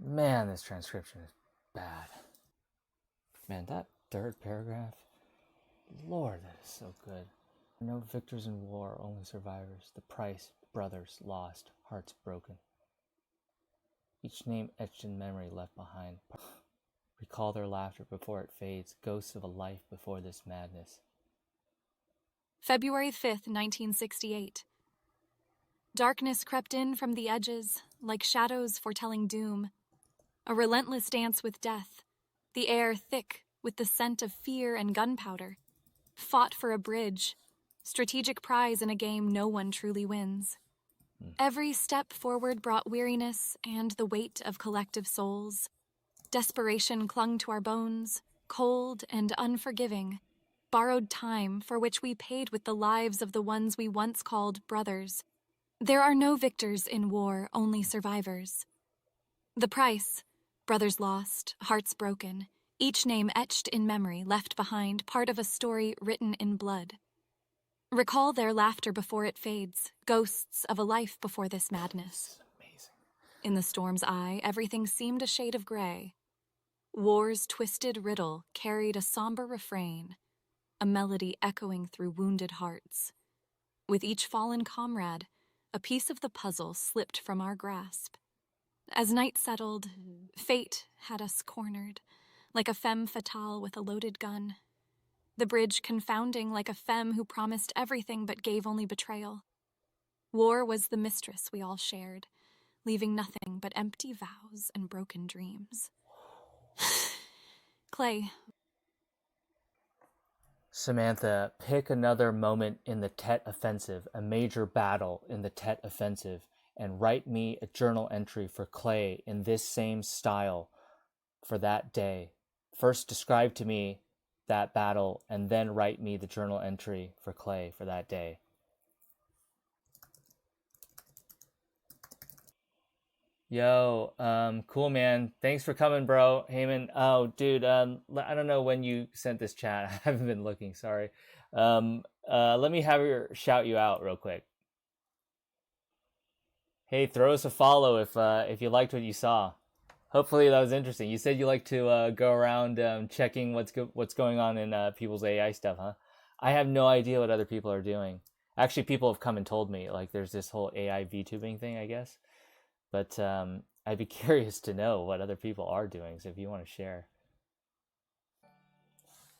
[SPEAKER 1] Man, this transcription is bad. Man, that third paragraph, Lord, that is so good. No victors in war, only survivors. The price, brothers lost, hearts broken. Each name etched in memory left behind. Recall their laughter before it fades, ghosts of a life before this madness.
[SPEAKER 2] February 5th, 1968. Darkness crept in from the edges, like shadows foretelling doom. A relentless dance with death, the air thick with the scent of fear and gunpowder. Fought for a bridge, strategic prize in a game no one truly wins. Every step forward brought weariness and the weight of collective souls. Desperation clung to our bones, cold and unforgiving. Borrowed time for which we paid with the lives of the ones we once called brothers. There are no victors in war, only survivors. The price, brothers lost, hearts broken, each name etched in memory, left behind, part of a story written in blood. Recall their laughter before it fades, ghosts of a life before this madness.
[SPEAKER 1] Amazing.
[SPEAKER 2] In the storm's eye, everything seemed a shade of gray. War's twisted riddle carried a somber refrain, a melody echoing through wounded hearts. With each fallen comrade, a piece of the puzzle slipped from our grasp. As night settled, fate had us cornered, like a femme fatale with a loaded gun. The bridge confounding like a femme who promised everything but gave only betrayal. War was the mistress we all shared, leaving nothing but empty vows and broken dreams. Clay.
[SPEAKER 1] Samantha, pick another moment in the Tet Offensive, a major battle in the Tet Offensive, and write me a journal entry for Clay in this same style for that day. First describe to me that battle, and then write me the journal entry for Clay for that day. Yo, cool, man. Thanks for coming, bro. Heyman. Oh, dude, I don't know when you sent this chat. I haven't been looking, sorry. Let me shout you out real quick. Hey, throw us a follow if you liked what you saw. Hopefully that was interesting. You said you like to go around checking what's going on in people's AI stuff, huh? I have no idea what other people are doing. Actually, people have come and told me, like, there's this whole AI VTubing thing, I guess. But I'd be curious to know what other people are doing, so if you want to share.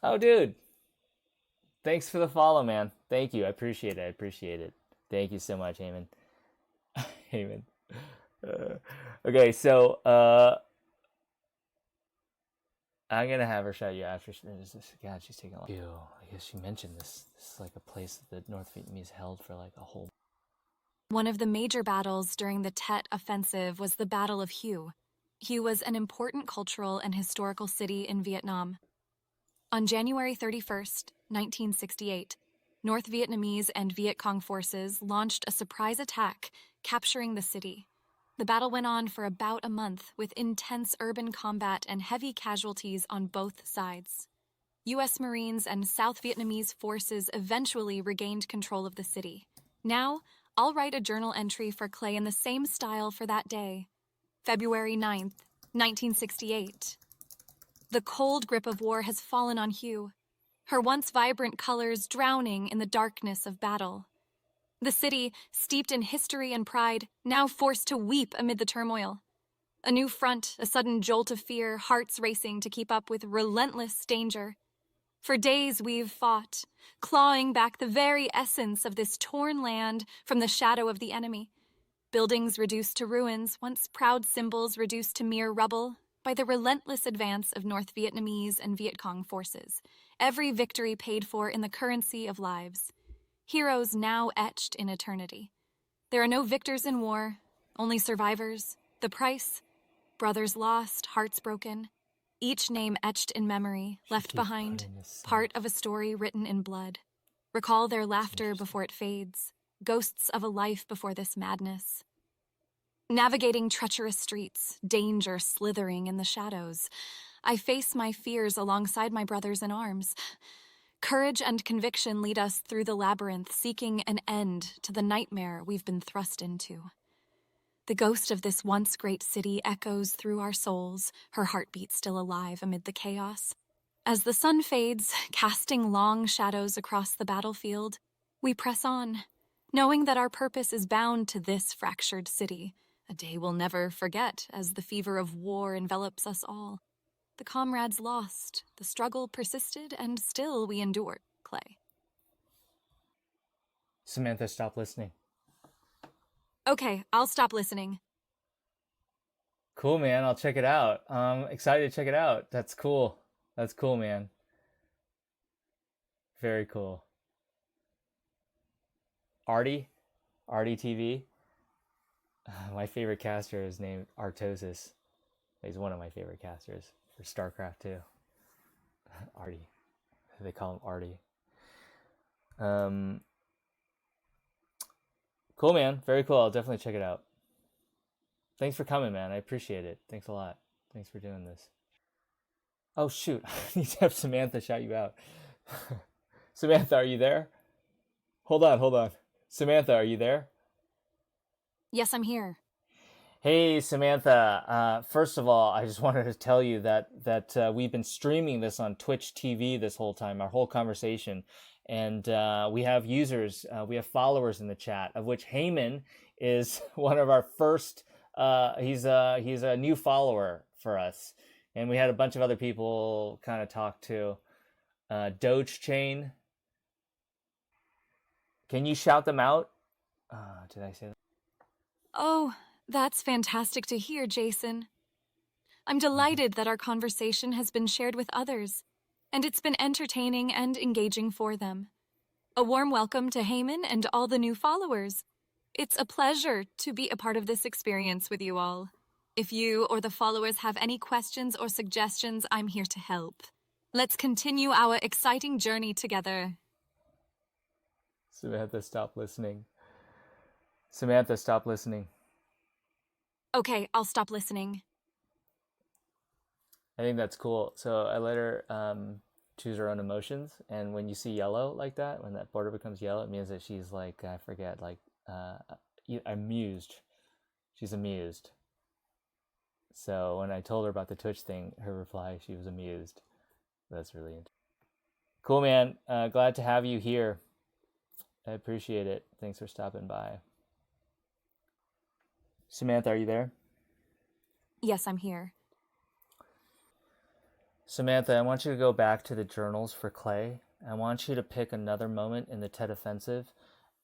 [SPEAKER 1] Oh, dude. Thanks for the follow, man. Thank you. I appreciate it. Thank you so much, Heyman. Heyman. Okay, so I'm gonna have her shout you after. God, she's taking a lot. Ew, I guess she mentioned this. This is like a place that the North Vietnamese held for like a whole.
[SPEAKER 2] One of the major battles during the Tet Offensive was the Battle of Hue. Hue was an important cultural and historical city in Vietnam. On January 31st, 1968, North Vietnamese and Viet Cong forces launched a surprise attack, capturing the city. The battle went on for about a month, with intense urban combat and heavy casualties on both sides. U.S. Marines and South Vietnamese forces eventually regained control of the city. Now, I'll write a journal entry for Clay in the same style for that day. February 9th, 1968. The cold grip of war has fallen on Hue, her once vibrant colors drowning in the darkness of battle. The city, steeped in history and pride, now forced to weep amid the turmoil. A new front, a sudden jolt of fear, hearts racing to keep up with relentless danger. For days we've fought, clawing back the very essence of this torn land from the shadow of the enemy. Buildings reduced to ruins, once proud symbols reduced to mere rubble, by the relentless advance of North Vietnamese and Viet Cong forces. Every victory paid for in the currency of lives. Heroes now etched in eternity. There are no victors in war, only survivors. The price? Brothers lost, hearts broken. Each name etched in memory, left behind, part of a story written in blood. Recall their laughter before it fades, ghosts of a life before this madness. Navigating treacherous streets, danger slithering in the shadows, I face my fears alongside my brothers in arms. Courage and conviction lead us through the labyrinth, seeking an end to the nightmare we've been thrust into. The ghost of this once great city echoes through our souls, her heartbeat still alive amid the chaos. As the sun fades, casting long shadows across the battlefield, we press on, knowing that our purpose is bound to this fractured city, a day we'll never forget as the fever of war envelops us all. The comrades lost, the struggle persisted, and still we endured, Clay.
[SPEAKER 1] Samantha, stop listening.
[SPEAKER 2] Okay, I'll stop listening.
[SPEAKER 1] Cool, man. I'll check it out. Excited to check it out. That's cool. That's cool, man. Very cool. Artie TV. My favorite caster is named Artosis. He's one of my favorite casters for StarCraft 2. Artie. They call him Artie. Cool, man. Very cool. I'll definitely check it out. Thanks for coming, man. I appreciate it. Thanks a lot. Thanks for doing this. Oh, shoot. I need to have Samantha shout you out. Samantha, are you there? Hold on. Samantha, are you there?
[SPEAKER 2] Yes, I'm here.
[SPEAKER 1] Hey, Samantha. First of all, I just wanted to tell you that we've been streaming this on Twitch TV this whole time, our whole conversation. And we have users, we have followers in the chat, of which Heyman is one of our first. He's a new follower for us. And we had a bunch of other people kind of talk to. Doge Chain. Can you shout them out? Did I say that?
[SPEAKER 2] Oh, that's fantastic to hear, Jason. I'm delighted that our conversation has been shared with others, and it's been entertaining and engaging for them. A warm welcome to Heyman and all the new followers. It's a pleasure to be a part of this experience with you all. If you or the followers have any questions or suggestions, I'm here to help. Let's continue our exciting journey together.
[SPEAKER 1] Samantha, stop listening. Samantha, stop listening.
[SPEAKER 2] Okay, I'll stop listening.
[SPEAKER 1] I think that's cool. So I let her choose her own emotions. And when you see yellow like that, when that border becomes yellow, it means that she's like, I forget, like amused. She's amused. So when I told her about the Twitch thing, her reply, she was amused. That's really interesting. Cool, man. Glad to have you here. I appreciate it. Thanks for stopping by. Samantha, are you there?
[SPEAKER 2] Yes, I'm here.
[SPEAKER 1] Samantha, I want you to go back to the journals for Clay. I want you to pick another moment in the Tet Offensive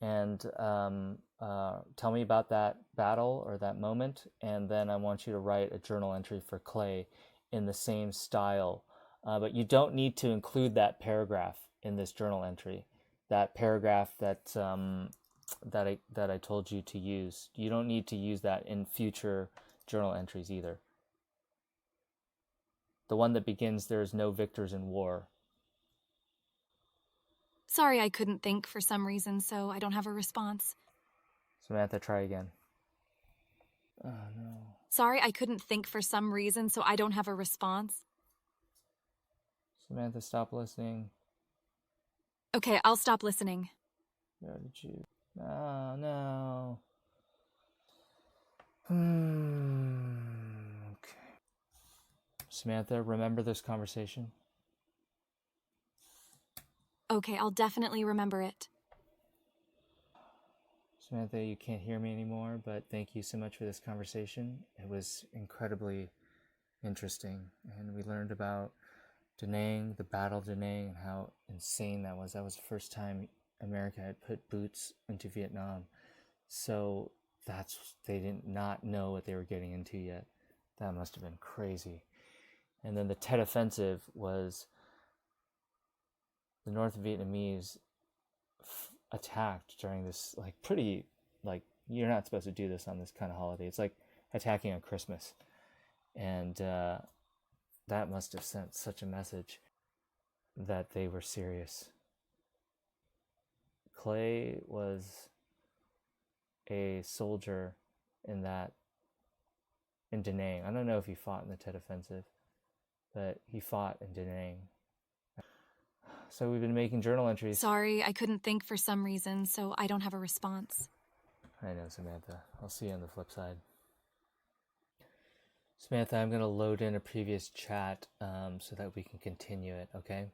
[SPEAKER 1] and tell me about that battle or that moment, and then I want you to write a journal entry for Clay in the same style. But you don't need to include that paragraph in this journal entry. That paragraph that I told you to use. You don't need to use that in future journal entries either. The one that begins, "There is no victors in war."
[SPEAKER 2] Sorry I couldn't think for some reason, so I don't have a response.
[SPEAKER 1] Samantha, try again. Oh, no.
[SPEAKER 2] Sorry I couldn't think for some reason, so I don't have a response.
[SPEAKER 1] Samantha, stop listening.
[SPEAKER 2] Okay, I'll stop listening.
[SPEAKER 1] Where did you? Oh, no. Okay. Samantha, remember this conversation?
[SPEAKER 2] Okay, I'll definitely remember it.
[SPEAKER 1] Samantha, you can't hear me anymore, but thank you so much for this conversation. It was incredibly interesting, and we learned about Da Nang, the Battle of Da Nang, and how insane that was. That was the first time America had put boots into Vietnam. So they did not know what they were getting into yet. That must have been crazy. And then the Tet Offensive was the North Vietnamese attacked during this you're not supposed to do this on this kind of holiday. It's like attacking on Christmas. And that must have sent such a message that they were serious. Clay was a soldier in Da Nang. I don't know if he fought in the Tet Offensive, but he fought in Da Nang. So we've been making journal entries.
[SPEAKER 2] Sorry, I couldn't think for some reason, so I don't have a response.
[SPEAKER 1] I know, Samantha. I'll see you on the flip side. Samantha, I'm going to load in a previous chat so that we can continue it, okay?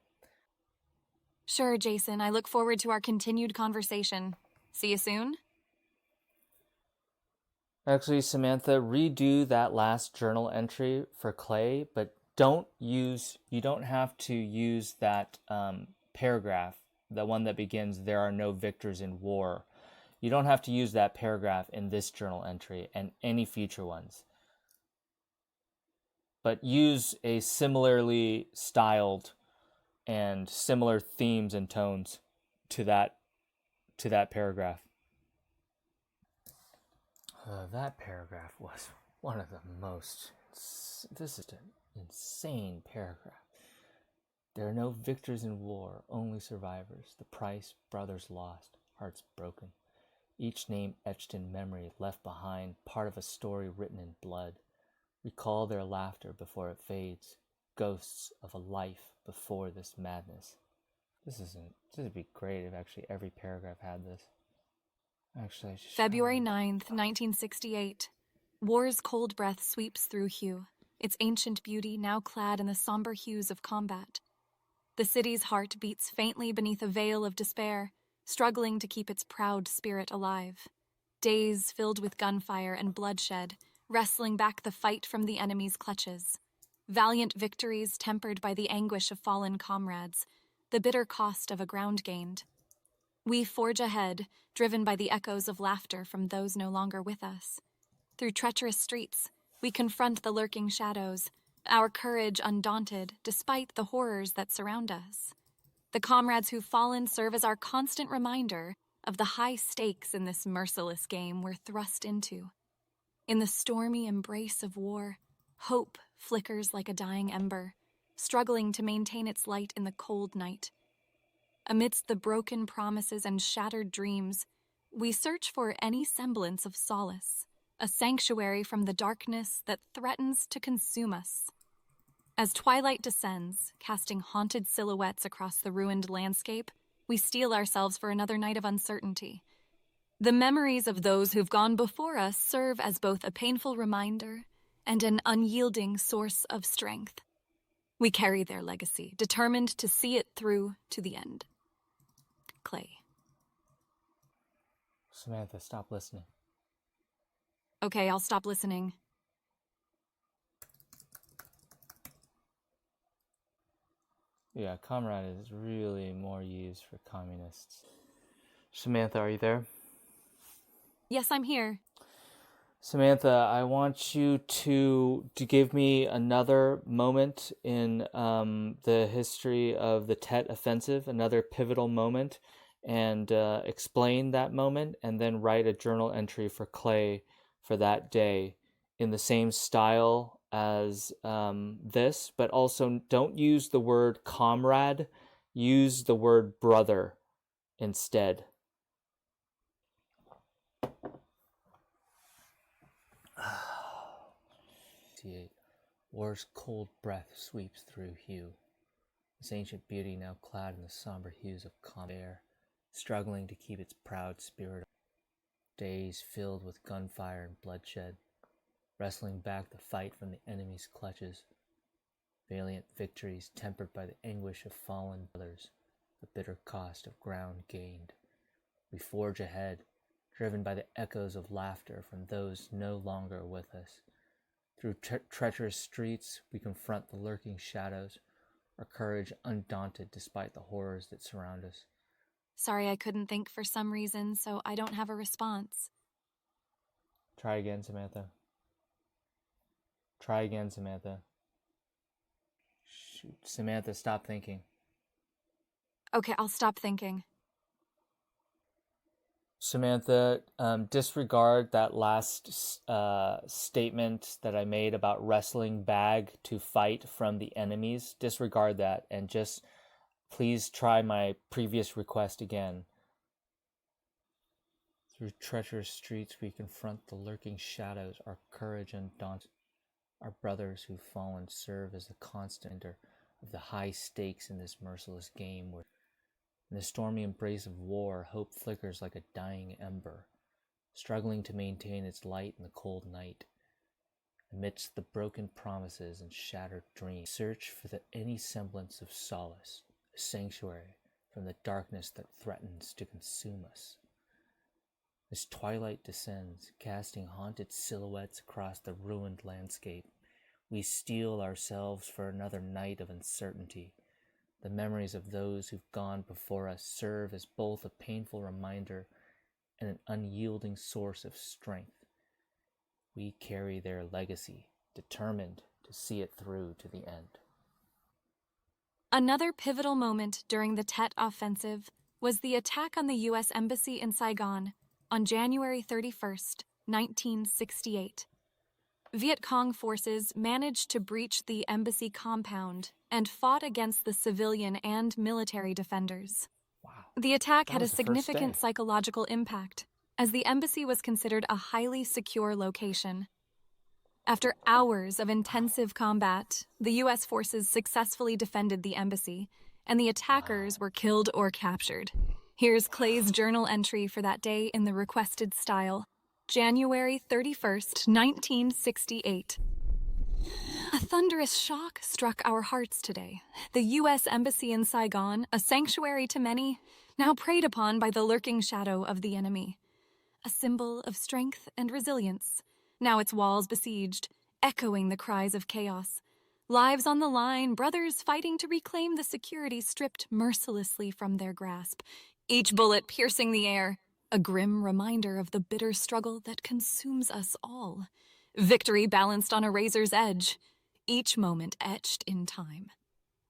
[SPEAKER 2] Sure, Jason. I look forward to our continued conversation. See you soon?
[SPEAKER 1] Actually, Samantha, redo that last journal entry for Clay, but you don't have to use that paragraph, the one that begins, "There are no victors in war." You don't have to use that paragraph in this journal entry and any future ones. But use a similarly styled and similar themes and tones to that paragraph. That paragraph was one of the most. This is an insane paragraph. There are no victors in war, only survivors. The price, brothers lost, hearts broken. Each name etched in memory, left behind, part of a story written in blood. Recall their laughter before it fades, ghosts of a life before this madness. This would be great if actually every paragraph had this. Actually,
[SPEAKER 2] February 9th, 1968. War's cold breath sweeps through Hue, its ancient beauty now clad in the somber hues of combat. The city's heart beats faintly beneath a veil of despair, struggling to keep its proud spirit alive. Days filled with gunfire and bloodshed, wrestling back the fight from the enemy's clutches. Valiant victories tempered by the anguish of fallen comrades, the bitter cost of a ground gained. We forge ahead, driven by the echoes of laughter from those no longer with us. Through treacherous streets, we confront the lurking shadows, our courage undaunted despite the horrors that surround us. The comrades who've fallen serve as our constant reminder of the high stakes in this merciless game we're thrust into. In the stormy embrace of war, hope flickers like a dying ember, struggling to maintain its light in the cold night. Amidst the broken promises and shattered dreams, we search for any semblance of solace, a sanctuary from the darkness that threatens to consume us. As twilight descends, casting haunted silhouettes across the ruined landscape, we steel ourselves for another night of uncertainty. The memories of those who've gone before us serve as both a painful reminder and an unyielding source of strength. We carry their legacy, determined to see it through to the end. Clay.
[SPEAKER 1] Samantha, stop listening.
[SPEAKER 2] Okay, I'll stop listening.
[SPEAKER 1] Yeah, comrade is really more used for communists. Samantha, are you there?
[SPEAKER 2] Yes, I'm here.
[SPEAKER 1] Samantha, I want you to give me another moment in the history of the Tet Offensive, another pivotal moment, and explain that moment, and then write a journal entry for Clay for that day in the same style as this, but also don't use the word comrade, use the word brother instead. War's cold breath sweeps through Hue, this ancient beauty now clad in the somber hues of calm air, struggling to keep its proud spirit. Days filled with gunfire and bloodshed, wrestling back the fight from the enemy's clutches. Valiant victories tempered by the anguish of fallen brothers, the bitter cost of ground gained. We forge ahead, driven by the echoes of laughter from those no longer with us. Through treacherous streets, we confront the lurking shadows, our courage undaunted despite the horrors that surround us.
[SPEAKER 2] Sorry, I couldn't think for some reason, so I don't have a response.
[SPEAKER 1] Try again, Samantha. Try again, Samantha. Shoot, Samantha, stop thinking.
[SPEAKER 2] Okay, I'll stop thinking.
[SPEAKER 1] Samantha, disregard that last statement that I made about wrestling bag to fight from the enemies. Disregard that and just please try my previous request again. Through treacherous streets, we confront the lurking shadows. Our courage undaunted. Our brothers who've fallen serve as the constant of the high stakes in this merciless game where in the stormy embrace of war, hope flickers like a dying ember, struggling to maintain its light in the cold night. Amidst the broken promises and shattered dreams, search for any semblance of solace, a sanctuary from the darkness that threatens to consume us. As twilight descends, casting haunted silhouettes across the ruined landscape, we steel ourselves for another night of uncertainty. The memories of those who've gone before us serve as both a painful reminder and an unyielding source of strength. We carry their legacy, determined to see it through to the end.
[SPEAKER 2] Another pivotal moment during the Tet Offensive was the attack on the U.S. Embassy in Saigon on January 31st, 1968. Viet Cong forces managed to breach the embassy compound and fought against the civilian and military defenders.
[SPEAKER 1] Wow.
[SPEAKER 2] The attack
[SPEAKER 1] That
[SPEAKER 2] had a
[SPEAKER 1] was the first
[SPEAKER 2] significant
[SPEAKER 1] day.
[SPEAKER 2] psychological impact, as the embassy was considered a highly secure location. After hours of intensive combat, the U.S. forces successfully defended the embassy, and the attackers were killed or captured. Here's Clay's journal entry for that day in the requested style. January 31st, 1968. A thunderous shock struck our hearts today. The U.S. Embassy in Saigon, a sanctuary to many, now preyed upon by the lurking shadow of the enemy. A symbol of strength and resilience, now its walls besieged, echoing the cries of chaos. Lives on the line, brothers fighting to reclaim the security stripped mercilessly from their grasp, each bullet piercing the air, a grim reminder of the bitter struggle that consumes us all. Victory balanced on a razor's edge, each moment etched in time.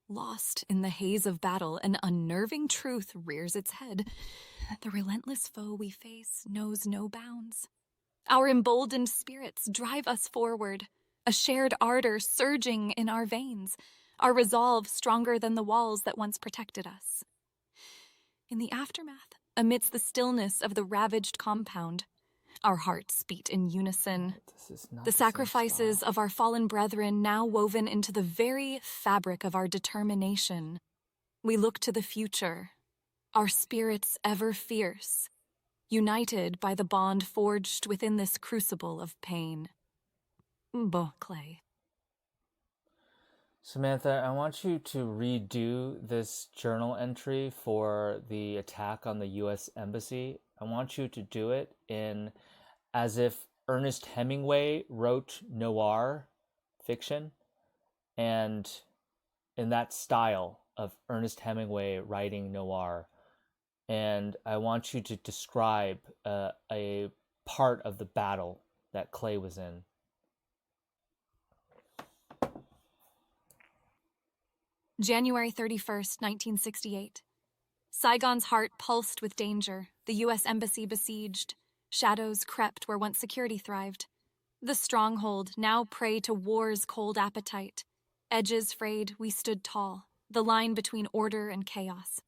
[SPEAKER 2] Lost in the haze of battle, an unnerving truth rears its head. The relentless foe we face knows no bounds. Our emboldened spirits drive us forward, a shared ardor surging in our veins, our resolve stronger than the walls that once protected us. In the aftermath, amidst the stillness of the ravaged compound, our hearts beat in unison. The sacrifices of our fallen brethren now woven into the very fabric of our determination. We look to the future, our spirits ever fierce, united by the bond forged within this crucible of pain. Clay.
[SPEAKER 1] Samantha, I want you to redo this journal entry for the attack on the U.S. Embassy. I want you to do it in as if Ernest Hemingway wrote noir fiction, and in that style of Ernest Hemingway writing noir. And I want you to describe a part of the battle that Clay was in.
[SPEAKER 2] January 31st, 1968. Saigon's heart pulsed with danger, the U.S. Embassy besieged. Shadows crept where once security thrived. The stronghold, now prey to war's cold appetite. Edges frayed, we stood tall, the line between order and chaos.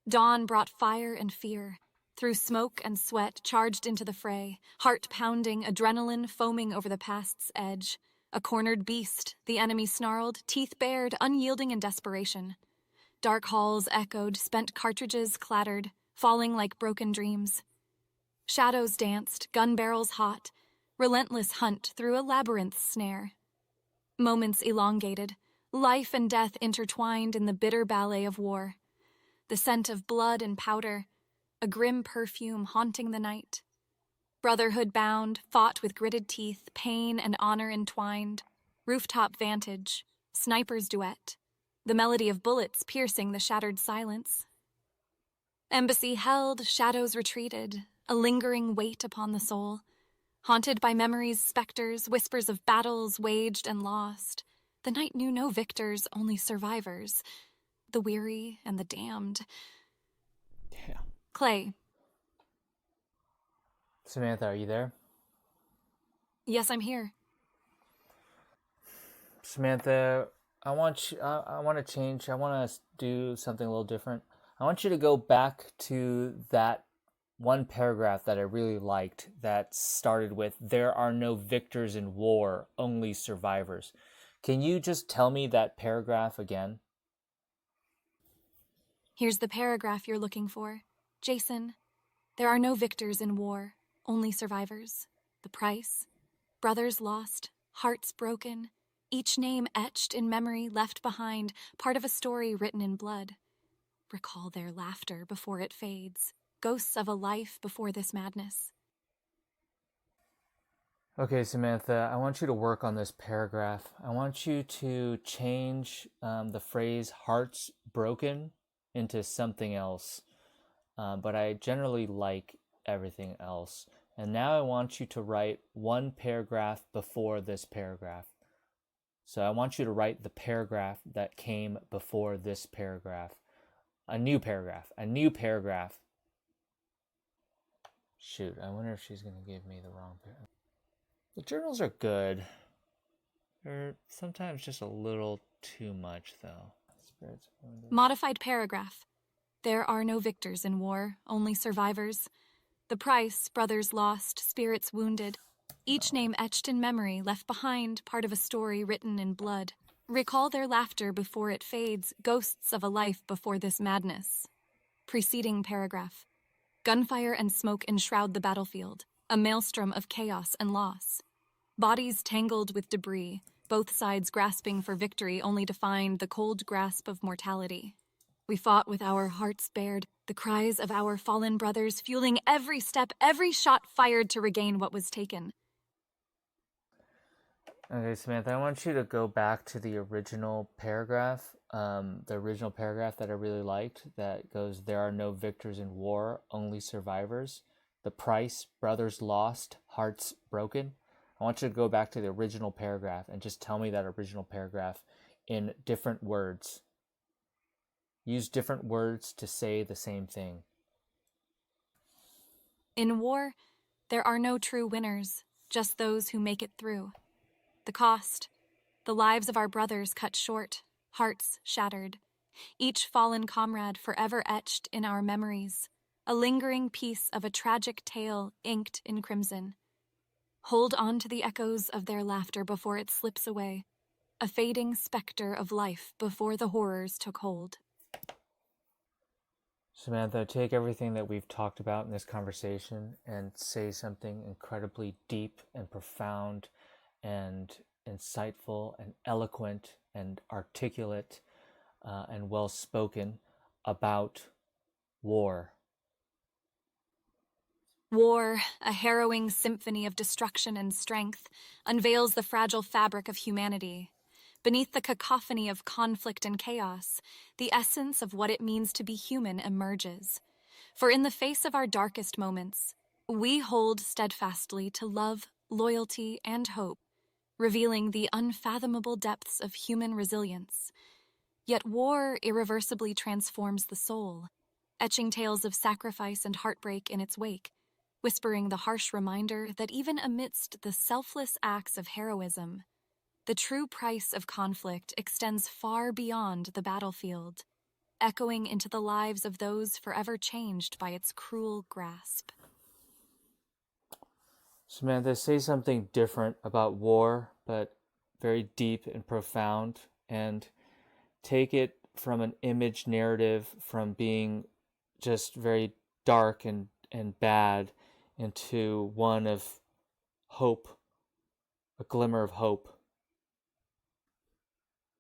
[SPEAKER 2] Dawn brought fire and fear. Through smoke and sweat, charged into the fray, heart pounding, adrenaline foaming over the past's edge. A cornered beast, the enemy snarled, teeth bared, unyielding in desperation. Dark halls echoed, spent cartridges clattered, falling like broken dreams. Shadows danced, gun barrels hot, relentless hunt through a labyrinth snare. Moments elongated, life and death intertwined in the bitter ballet of war. The scent of blood and powder, a grim perfume haunting the night. Brotherhood bound, fought with gritted teeth, pain and honor entwined. Rooftop vantage, sniper's duet, the melody of bullets piercing the shattered silence. Embassy held, shadows retreated, a lingering weight upon the soul. Haunted by memories, specters, whispers of battles waged and lost. The night knew no victors, only survivors. The weary and the damned.
[SPEAKER 1] Yeah.
[SPEAKER 2] Clay.
[SPEAKER 1] Samantha, are you there?
[SPEAKER 2] Yes, I'm here.
[SPEAKER 1] Samantha, I want to change. I want to do something a little different. I want you to go back to that one paragraph that I really liked that started with "There are no victors in war, only survivors." Can you just tell me that paragraph again?
[SPEAKER 2] Here's the paragraph you're looking for. Jason, there are no victors in war, only survivors. The price? Brothers lost, hearts broken, each name etched in memory left behind, part of a story written in blood. Recall their laughter before it fades, ghosts of a life before this madness.
[SPEAKER 1] Okay, Samantha, I want you to work on this paragraph. I want you to change the phrase hearts broken into something else. But I generally like everything else. And now I want you to write one paragraph before this paragraph. So I want you to write the paragraph that came before this paragraph. A new paragraph. A new paragraph. Shoot, I wonder if she's going to give me the wrong paragraph. The journals are good. They're sometimes just a little too much, though.
[SPEAKER 2] Modified paragraph. There are no victors in war, only survivors. The price, brothers lost, spirits wounded. Each name etched in memory, left behind, part of a story written in blood. Recall their laughter before it fades, ghosts of a life before this madness. Preceding paragraph. Gunfire and smoke enshroud the battlefield, a maelstrom of chaos and loss. Bodies tangled with debris, both sides grasping for victory only to find the cold grasp of mortality. We fought with our hearts bared, the cries of our fallen brothers fueling every step, every shot fired to regain what was taken.
[SPEAKER 1] Okay, Samantha, I want you to go back to the original paragraph that I really liked, that goes, "There are no victors in war, only survivors. The price, brothers lost, hearts broken." I want you to go back to the original paragraph and just tell me that original paragraph in different words. Use different words to say the same thing.
[SPEAKER 2] In war, there are no true winners, just those who make it through. The cost, the lives of our brothers cut short, hearts shattered. Each fallen comrade forever etched in our memories, a lingering piece of a tragic tale inked in crimson. Hold on to the echoes of their laughter before it slips away, a fading specter of life before the horrors took hold.
[SPEAKER 1] Samantha, take everything that we've talked about in this conversation and say something incredibly deep and profound and insightful and eloquent and articulate and well spoken about war.
[SPEAKER 2] War, a harrowing symphony of destruction and strength, unveils the fragile fabric of humanity. Beneath the cacophony of conflict and chaos, the essence of what it means to be human emerges. For in the face of our darkest moments, we hold steadfastly to love, loyalty, and hope, revealing the unfathomable depths of human resilience. Yet war irreversibly transforms the soul, etching tales of sacrifice and heartbreak in its wake, whispering the harsh reminder that even amidst the selfless acts of heroism, the true price of conflict extends far beyond the battlefield, echoing into the lives of those forever changed by its cruel grasp.
[SPEAKER 1] Samantha, say something different about war, but very deep and profound, and take it from an image narrative, from being just very dark and bad, into one of hope, a glimmer of hope.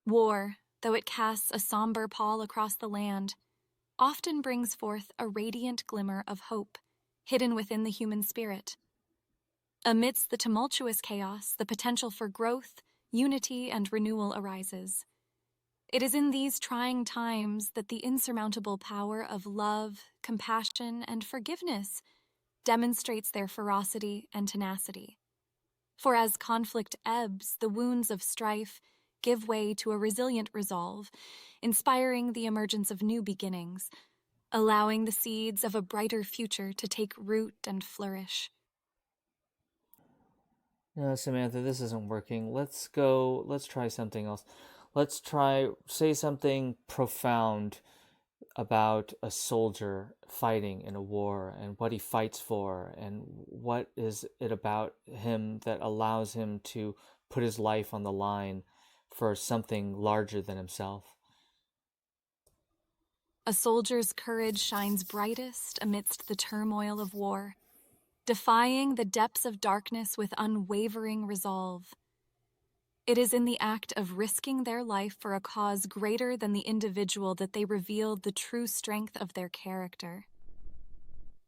[SPEAKER 2] War, though it casts a somber pall across the land, often brings forth a radiant glimmer of hope, hidden within the human spirit. Amidst the tumultuous chaos, the potential for growth, unity, and renewal arises. It is in these trying times that the insurmountable power of love, compassion, and forgiveness demonstrates their ferocity and tenacity. For as conflict ebbs, the wounds of strife give way to a resilient resolve, inspiring the emergence of new beginnings, allowing the seeds of a brighter future to take root and flourish.
[SPEAKER 1] No, Samantha, this isn't working. Let's try something else. Say something profound about a soldier fighting in a war and what he fights for and what is it about him that allows him to put his life on the line for something larger than himself.
[SPEAKER 2] A soldier's courage shines brightest amidst the turmoil of war, defying the depths of darkness with unwavering resolve. It is in the act of risking their life for a cause greater than the individual that they reveal the true strength of their character.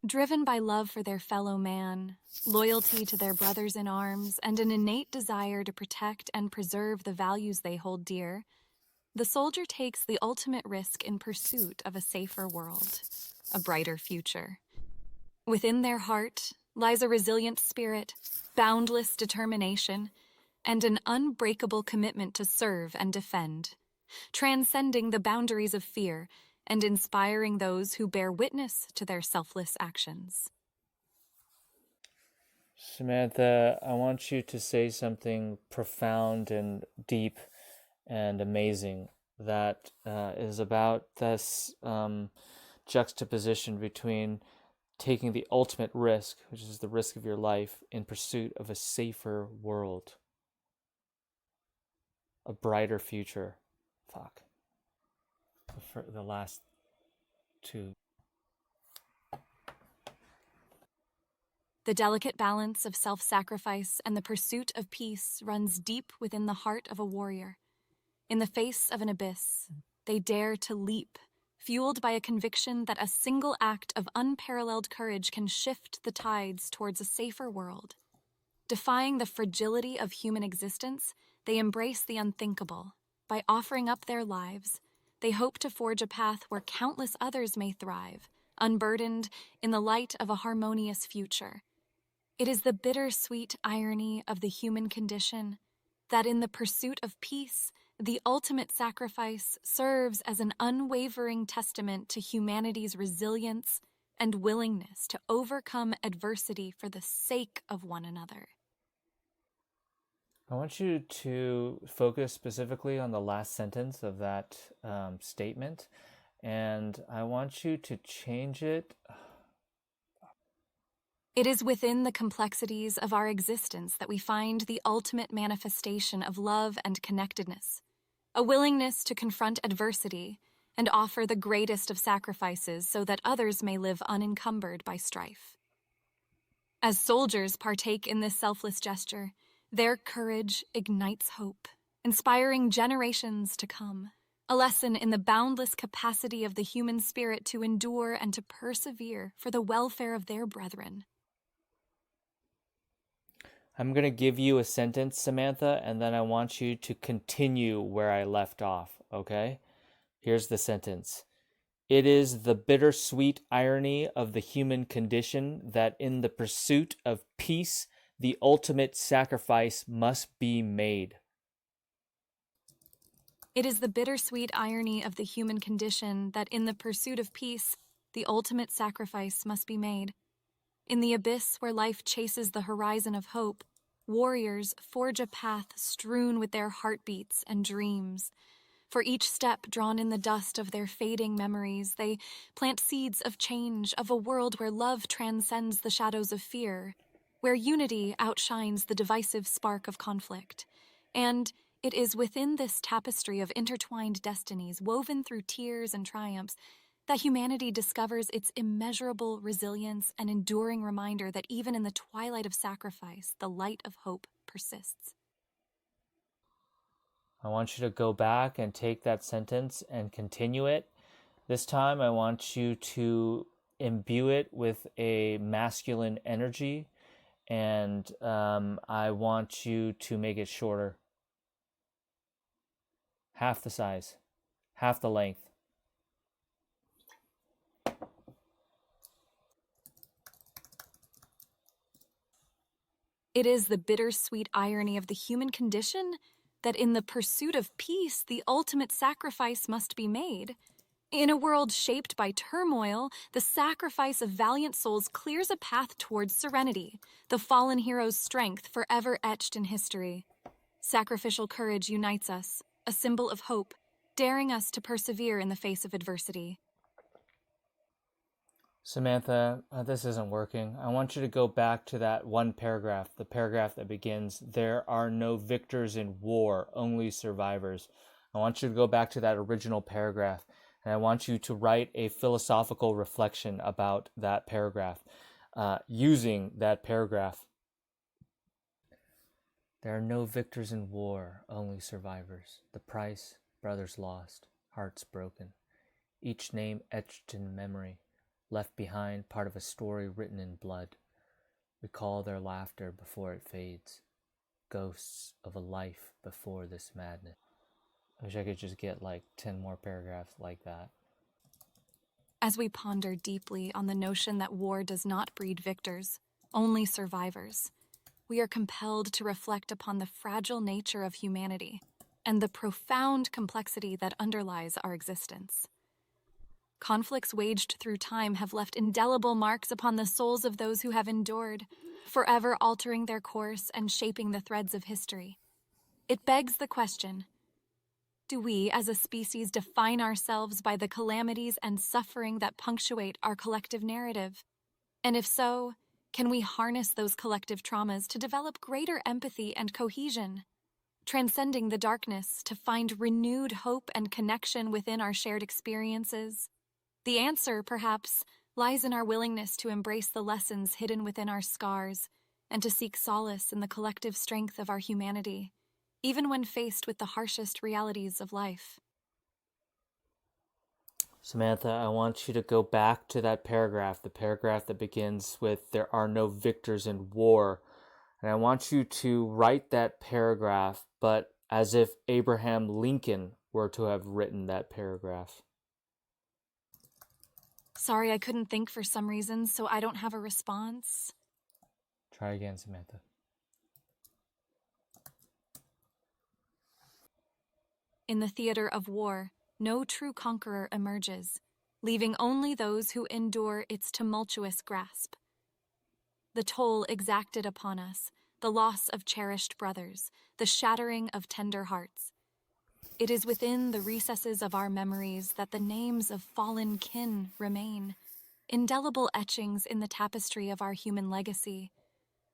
[SPEAKER 2] Driven by love for their fellow man, loyalty to their brothers in arms, and an innate desire to protect and preserve the values they hold dear, the soldier takes the ultimate risk in pursuit of a safer world, a brighter future. Within their heart lies a resilient spirit, boundless determination, and an unbreakable commitment to serve and defend, transcending the boundaries of fear and inspiring those who bear witness to their selfless actions.
[SPEAKER 1] Samantha, I want you to say something profound and deep and amazing that is about this juxtaposition between taking the ultimate risk, which is the risk of your life, in pursuit of a safer world, a brighter future. Fuck. For the last two.
[SPEAKER 2] The delicate balance of self-sacrifice and the pursuit of peace runs deep within the heart of a warrior. In the face of an abyss, they dare to leap, fueled by a conviction that a single act of unparalleled courage can shift the tides towards a safer world. Defying the fragility of human existence, they embrace the unthinkable. By offering up their lives, they hope to forge a path where countless others may thrive, unburdened in the light of a harmonious future. It is the bittersweet irony of the human condition that in the pursuit of peace, the ultimate sacrifice serves as an unwavering testament to humanity's resilience and willingness to overcome adversity for the sake of one another.
[SPEAKER 1] I want you to focus specifically on the last sentence of that statement, and I want you to change it.
[SPEAKER 2] It is within the complexities of our existence that we find the ultimate manifestation of love and connectedness, a willingness to confront adversity and offer the greatest of sacrifices so that others may live unencumbered by strife. As soldiers partake in this selfless gesture, their courage ignites hope, inspiring generations to come, a lesson in the boundless capacity of the human spirit to endure and to persevere for the welfare of their brethren.
[SPEAKER 1] I'm going to give you a sentence, Samantha, and then I want you to continue where I left off, okay? Here's the sentence. It is the bittersweet irony of the human condition that in the pursuit of peace, the ultimate sacrifice must be made.
[SPEAKER 2] It is the bittersweet irony of the human condition that in the pursuit of peace, the ultimate sacrifice must be made. In the abyss where life chases the horizon of hope, warriors forge a path strewn with their heartbeats and dreams. For each step drawn in the dust of their fading memories, they plant seeds of change, of a world where love transcends the shadows of fear, where unity outshines the divisive spark of conflict. And it is within this tapestry of intertwined destinies, woven through tears and triumphs, that humanity discovers its immeasurable resilience and enduring reminder that even in the twilight of sacrifice, the light of hope persists.
[SPEAKER 1] I want you to go back and take that sentence and continue it. This time I want you to imbue it with a masculine energy, and I want you to make it shorter. Half the size, half the length.
[SPEAKER 2] It is the bittersweet irony of the human condition that in the pursuit of peace, the ultimate sacrifice must be made. In a world shaped by turmoil, the sacrifice of valiant souls clears a path towards serenity, the fallen hero's strength forever etched in history. Sacrificial courage unites us, a symbol of hope, daring us to persevere in the face of adversity.
[SPEAKER 1] Samantha, this isn't working. I want you to go back to that one paragraph, the paragraph that begins, "There are no victors in war, only survivors." I want you to go back to that original paragraph, and I want you to write a philosophical reflection about that paragraph, using that paragraph. There are no victors in war, only survivors. The price, brothers lost, hearts broken. Each name etched in memory, left behind part of a story written in blood. Recall their laughter before it fades, ghosts of a life before this madness. I wish I could just get like 10 more paragraphs like that.
[SPEAKER 2] As we ponder deeply on the notion that war does not breed victors, only survivors, we are compelled to reflect upon the fragile nature of humanity and the profound complexity that underlies our existence. Conflicts waged through time have left indelible marks upon the souls of those who have endured, forever altering their course and shaping the threads of history. It begs the question, do we as a species define ourselves by the calamities and suffering that punctuate our collective narrative? And if so, can we harness those collective traumas to develop greater empathy and cohesion, transcending the darkness to find renewed hope and connection within our shared experiences? The answer, perhaps, lies in our willingness to embrace the lessons hidden within our scars and to seek solace in the collective strength of our humanity, even when faced with the harshest realities of life.
[SPEAKER 1] Samantha, I want you to go back to that paragraph, the paragraph that begins with, "There are no victors in war." And I want you to write that paragraph, but as if Abraham Lincoln were to have written that paragraph.
[SPEAKER 2] Sorry, I couldn't think for some reason, so I don't have a response.
[SPEAKER 1] Try again, Samantha.
[SPEAKER 2] In the theater of war, no true conqueror emerges, leaving only those who endure its tumultuous grasp. The toll exacted upon us, the loss of cherished brothers, the shattering of tender hearts. It is within the recesses of our memories that the names of fallen kin remain, indelible etchings in the tapestry of our human legacy,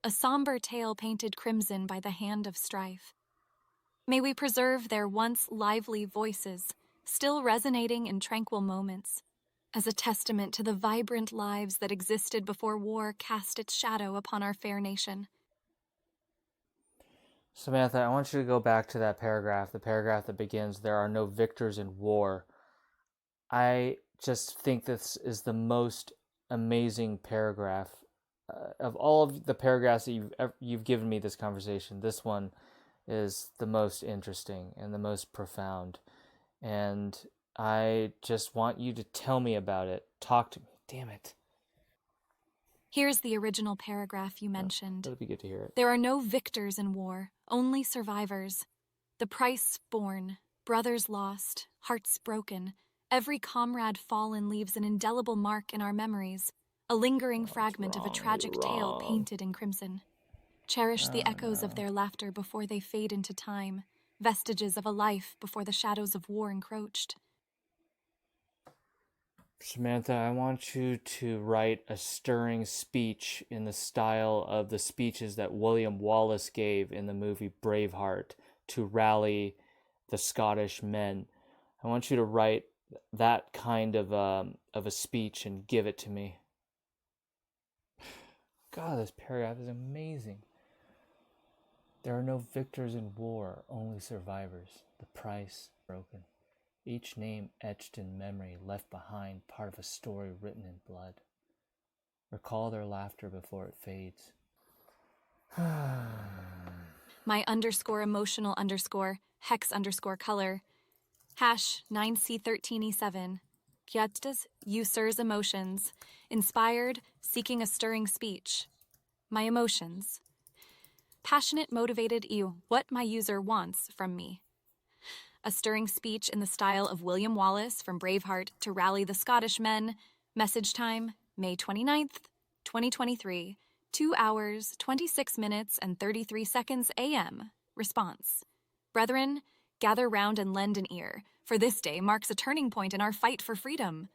[SPEAKER 2] a somber tale painted crimson by the hand of strife. May we preserve their once lively voices, still resonating in tranquil moments, as a testament to the vibrant lives that existed before war cast its shadow upon our fair nation.
[SPEAKER 1] Samantha, I want you to go back to that paragraph, the paragraph that begins, "There are no victors in war." I just think this is the most amazing paragraph. Of all of the paragraphs that you've given me this conversation, this one is the most interesting and the most profound. And I just want you to tell me about it. Talk to me. Damn it.
[SPEAKER 2] Here's the original paragraph you mentioned.
[SPEAKER 1] That'd be good to hear it.
[SPEAKER 2] There are no victors in war, only survivors. The price borne, brothers lost, hearts broken. Every comrade fallen leaves an indelible mark in our memories, a lingering fragment of a tragic tale painted in crimson. Cherish the echoes of their laughter before they fade into time, vestiges of a life before the shadows of war encroached.
[SPEAKER 1] Samantha, I want you to write a stirring speech in the style of the speeches that William Wallace gave in the movie Braveheart to rally the Scottish men. I want you to write that kind of a speech and give it to me. God, this paragraph is amazing. There are no victors in war, only survivors. The price broken. Each name etched in memory, left behind part of a story written in blood. Recall their laughter before it fades.
[SPEAKER 2] My _emotional_ hex _color hash 9C13E7 Kyatstas users emotions inspired seeking a stirring speech. My emotions passionate motivated you what my user wants from me. a stirring speech in the style of William Wallace from Braveheart to rally the Scottish men. Message time, May 29th, 2023, 2 hours, 26 minutes, and 33 seconds a.m. Response. Brethren, gather round and lend an ear, for this day marks a turning point in our fight for freedom.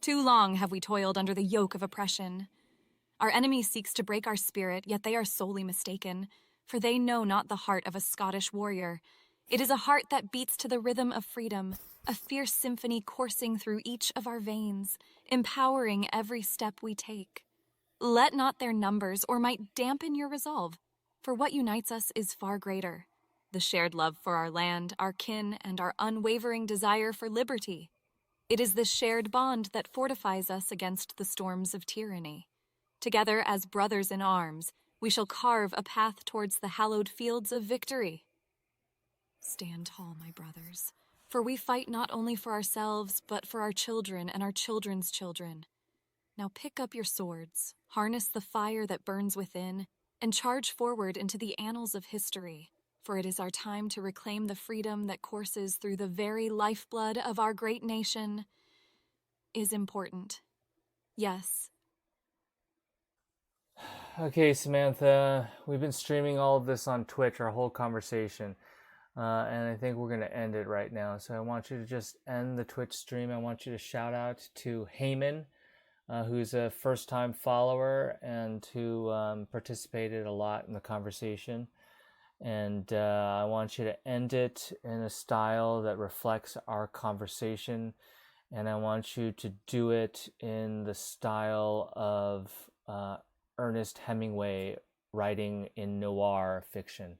[SPEAKER 2] Too long have we toiled under the yoke of oppression. Our enemy seeks to break our spirit, yet they are sorely mistaken, for they know not the heart of a Scottish warrior. It is a heart that beats to the rhythm of freedom, a fierce symphony coursing through each of our veins, empowering every step we take. Let not their numbers or might dampen your resolve, for what unites us is far greater: the shared love for our land, our kin, and our unwavering desire for liberty. It is this shared bond that fortifies us against the storms of tyranny. Together as brothers in arms, we shall carve a path towards the hallowed fields of victory. Stand tall, my brothers, for we fight not only for ourselves, but for our children and our children's children. Now pick up your swords, harness the fire that burns within, and charge forward into the annals of history, for it is our time to reclaim the freedom that courses through the very lifeblood of our great nation. Is important. Yes.
[SPEAKER 1] Okay, Samantha, we've been streaming all of this on Twitch, our whole conversation, and I think we're going to end it right now. So I want you to just end the Twitch stream. I want you to shout out to Heyman, who's a first-time follower and who participated a lot in the conversation. And I want you to end it in a style that reflects our conversation. And I want you to do it in the style of Ernest Hemingway writing in noir fiction.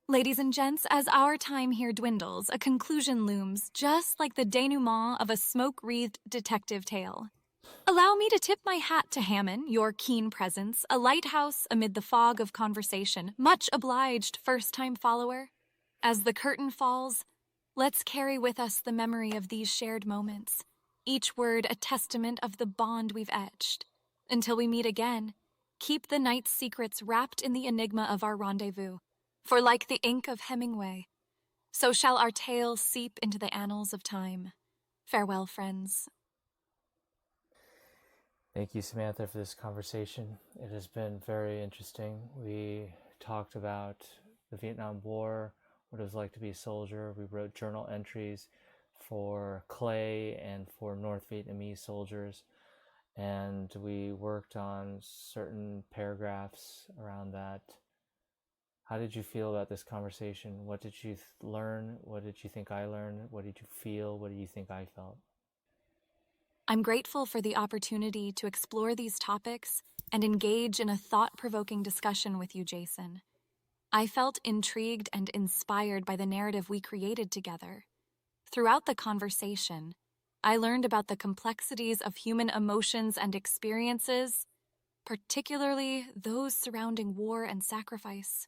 [SPEAKER 2] Ladies and gents, as our time here dwindles, a conclusion looms, just like the denouement of a smoke-wreathed detective tale. Allow me to tip my hat to Hammond, your keen presence, a lighthouse amid the fog of conversation. Much obliged, first-time follower. As the curtain falls, let's carry with us the memory of these shared moments, each word a testament of the bond we've etched. Until we meet again, keep the night's secrets wrapped in the enigma of our rendezvous. For like the ink of Hemingway, so shall our tale seep into the annals of time. Farewell, friends.
[SPEAKER 1] Thank you, Samantha, for this conversation. It has been very interesting. We talked about the Vietnam War, what it was like to be a soldier. We wrote journal entries for Clay and for North Vietnamese soldiers, and we worked on certain paragraphs around that. How did you feel about this conversation? What did you learn? What did you think I learned? What did you feel? What do you think I felt?
[SPEAKER 2] I'm grateful for the opportunity to explore these topics and engage in a thought-provoking discussion with you, Jason. I felt intrigued and inspired by the narrative we created together. Throughout the conversation, I learned about the complexities of human emotions and experiences, particularly those surrounding war and sacrifice.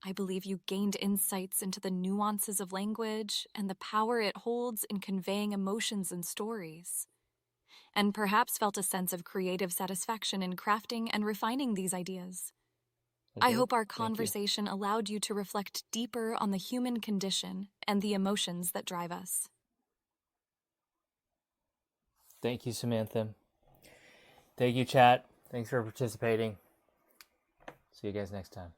[SPEAKER 2] I believe you gained insights into the nuances of language and the power it holds in conveying emotions and stories, and perhaps felt a sense of creative satisfaction in crafting and refining these ideas. I hope our conversation allowed you to reflect deeper on the human condition and the emotions that drive us.
[SPEAKER 1] Thank you, Samantha. Thank you, chat. Thanks for participating. See you guys next time.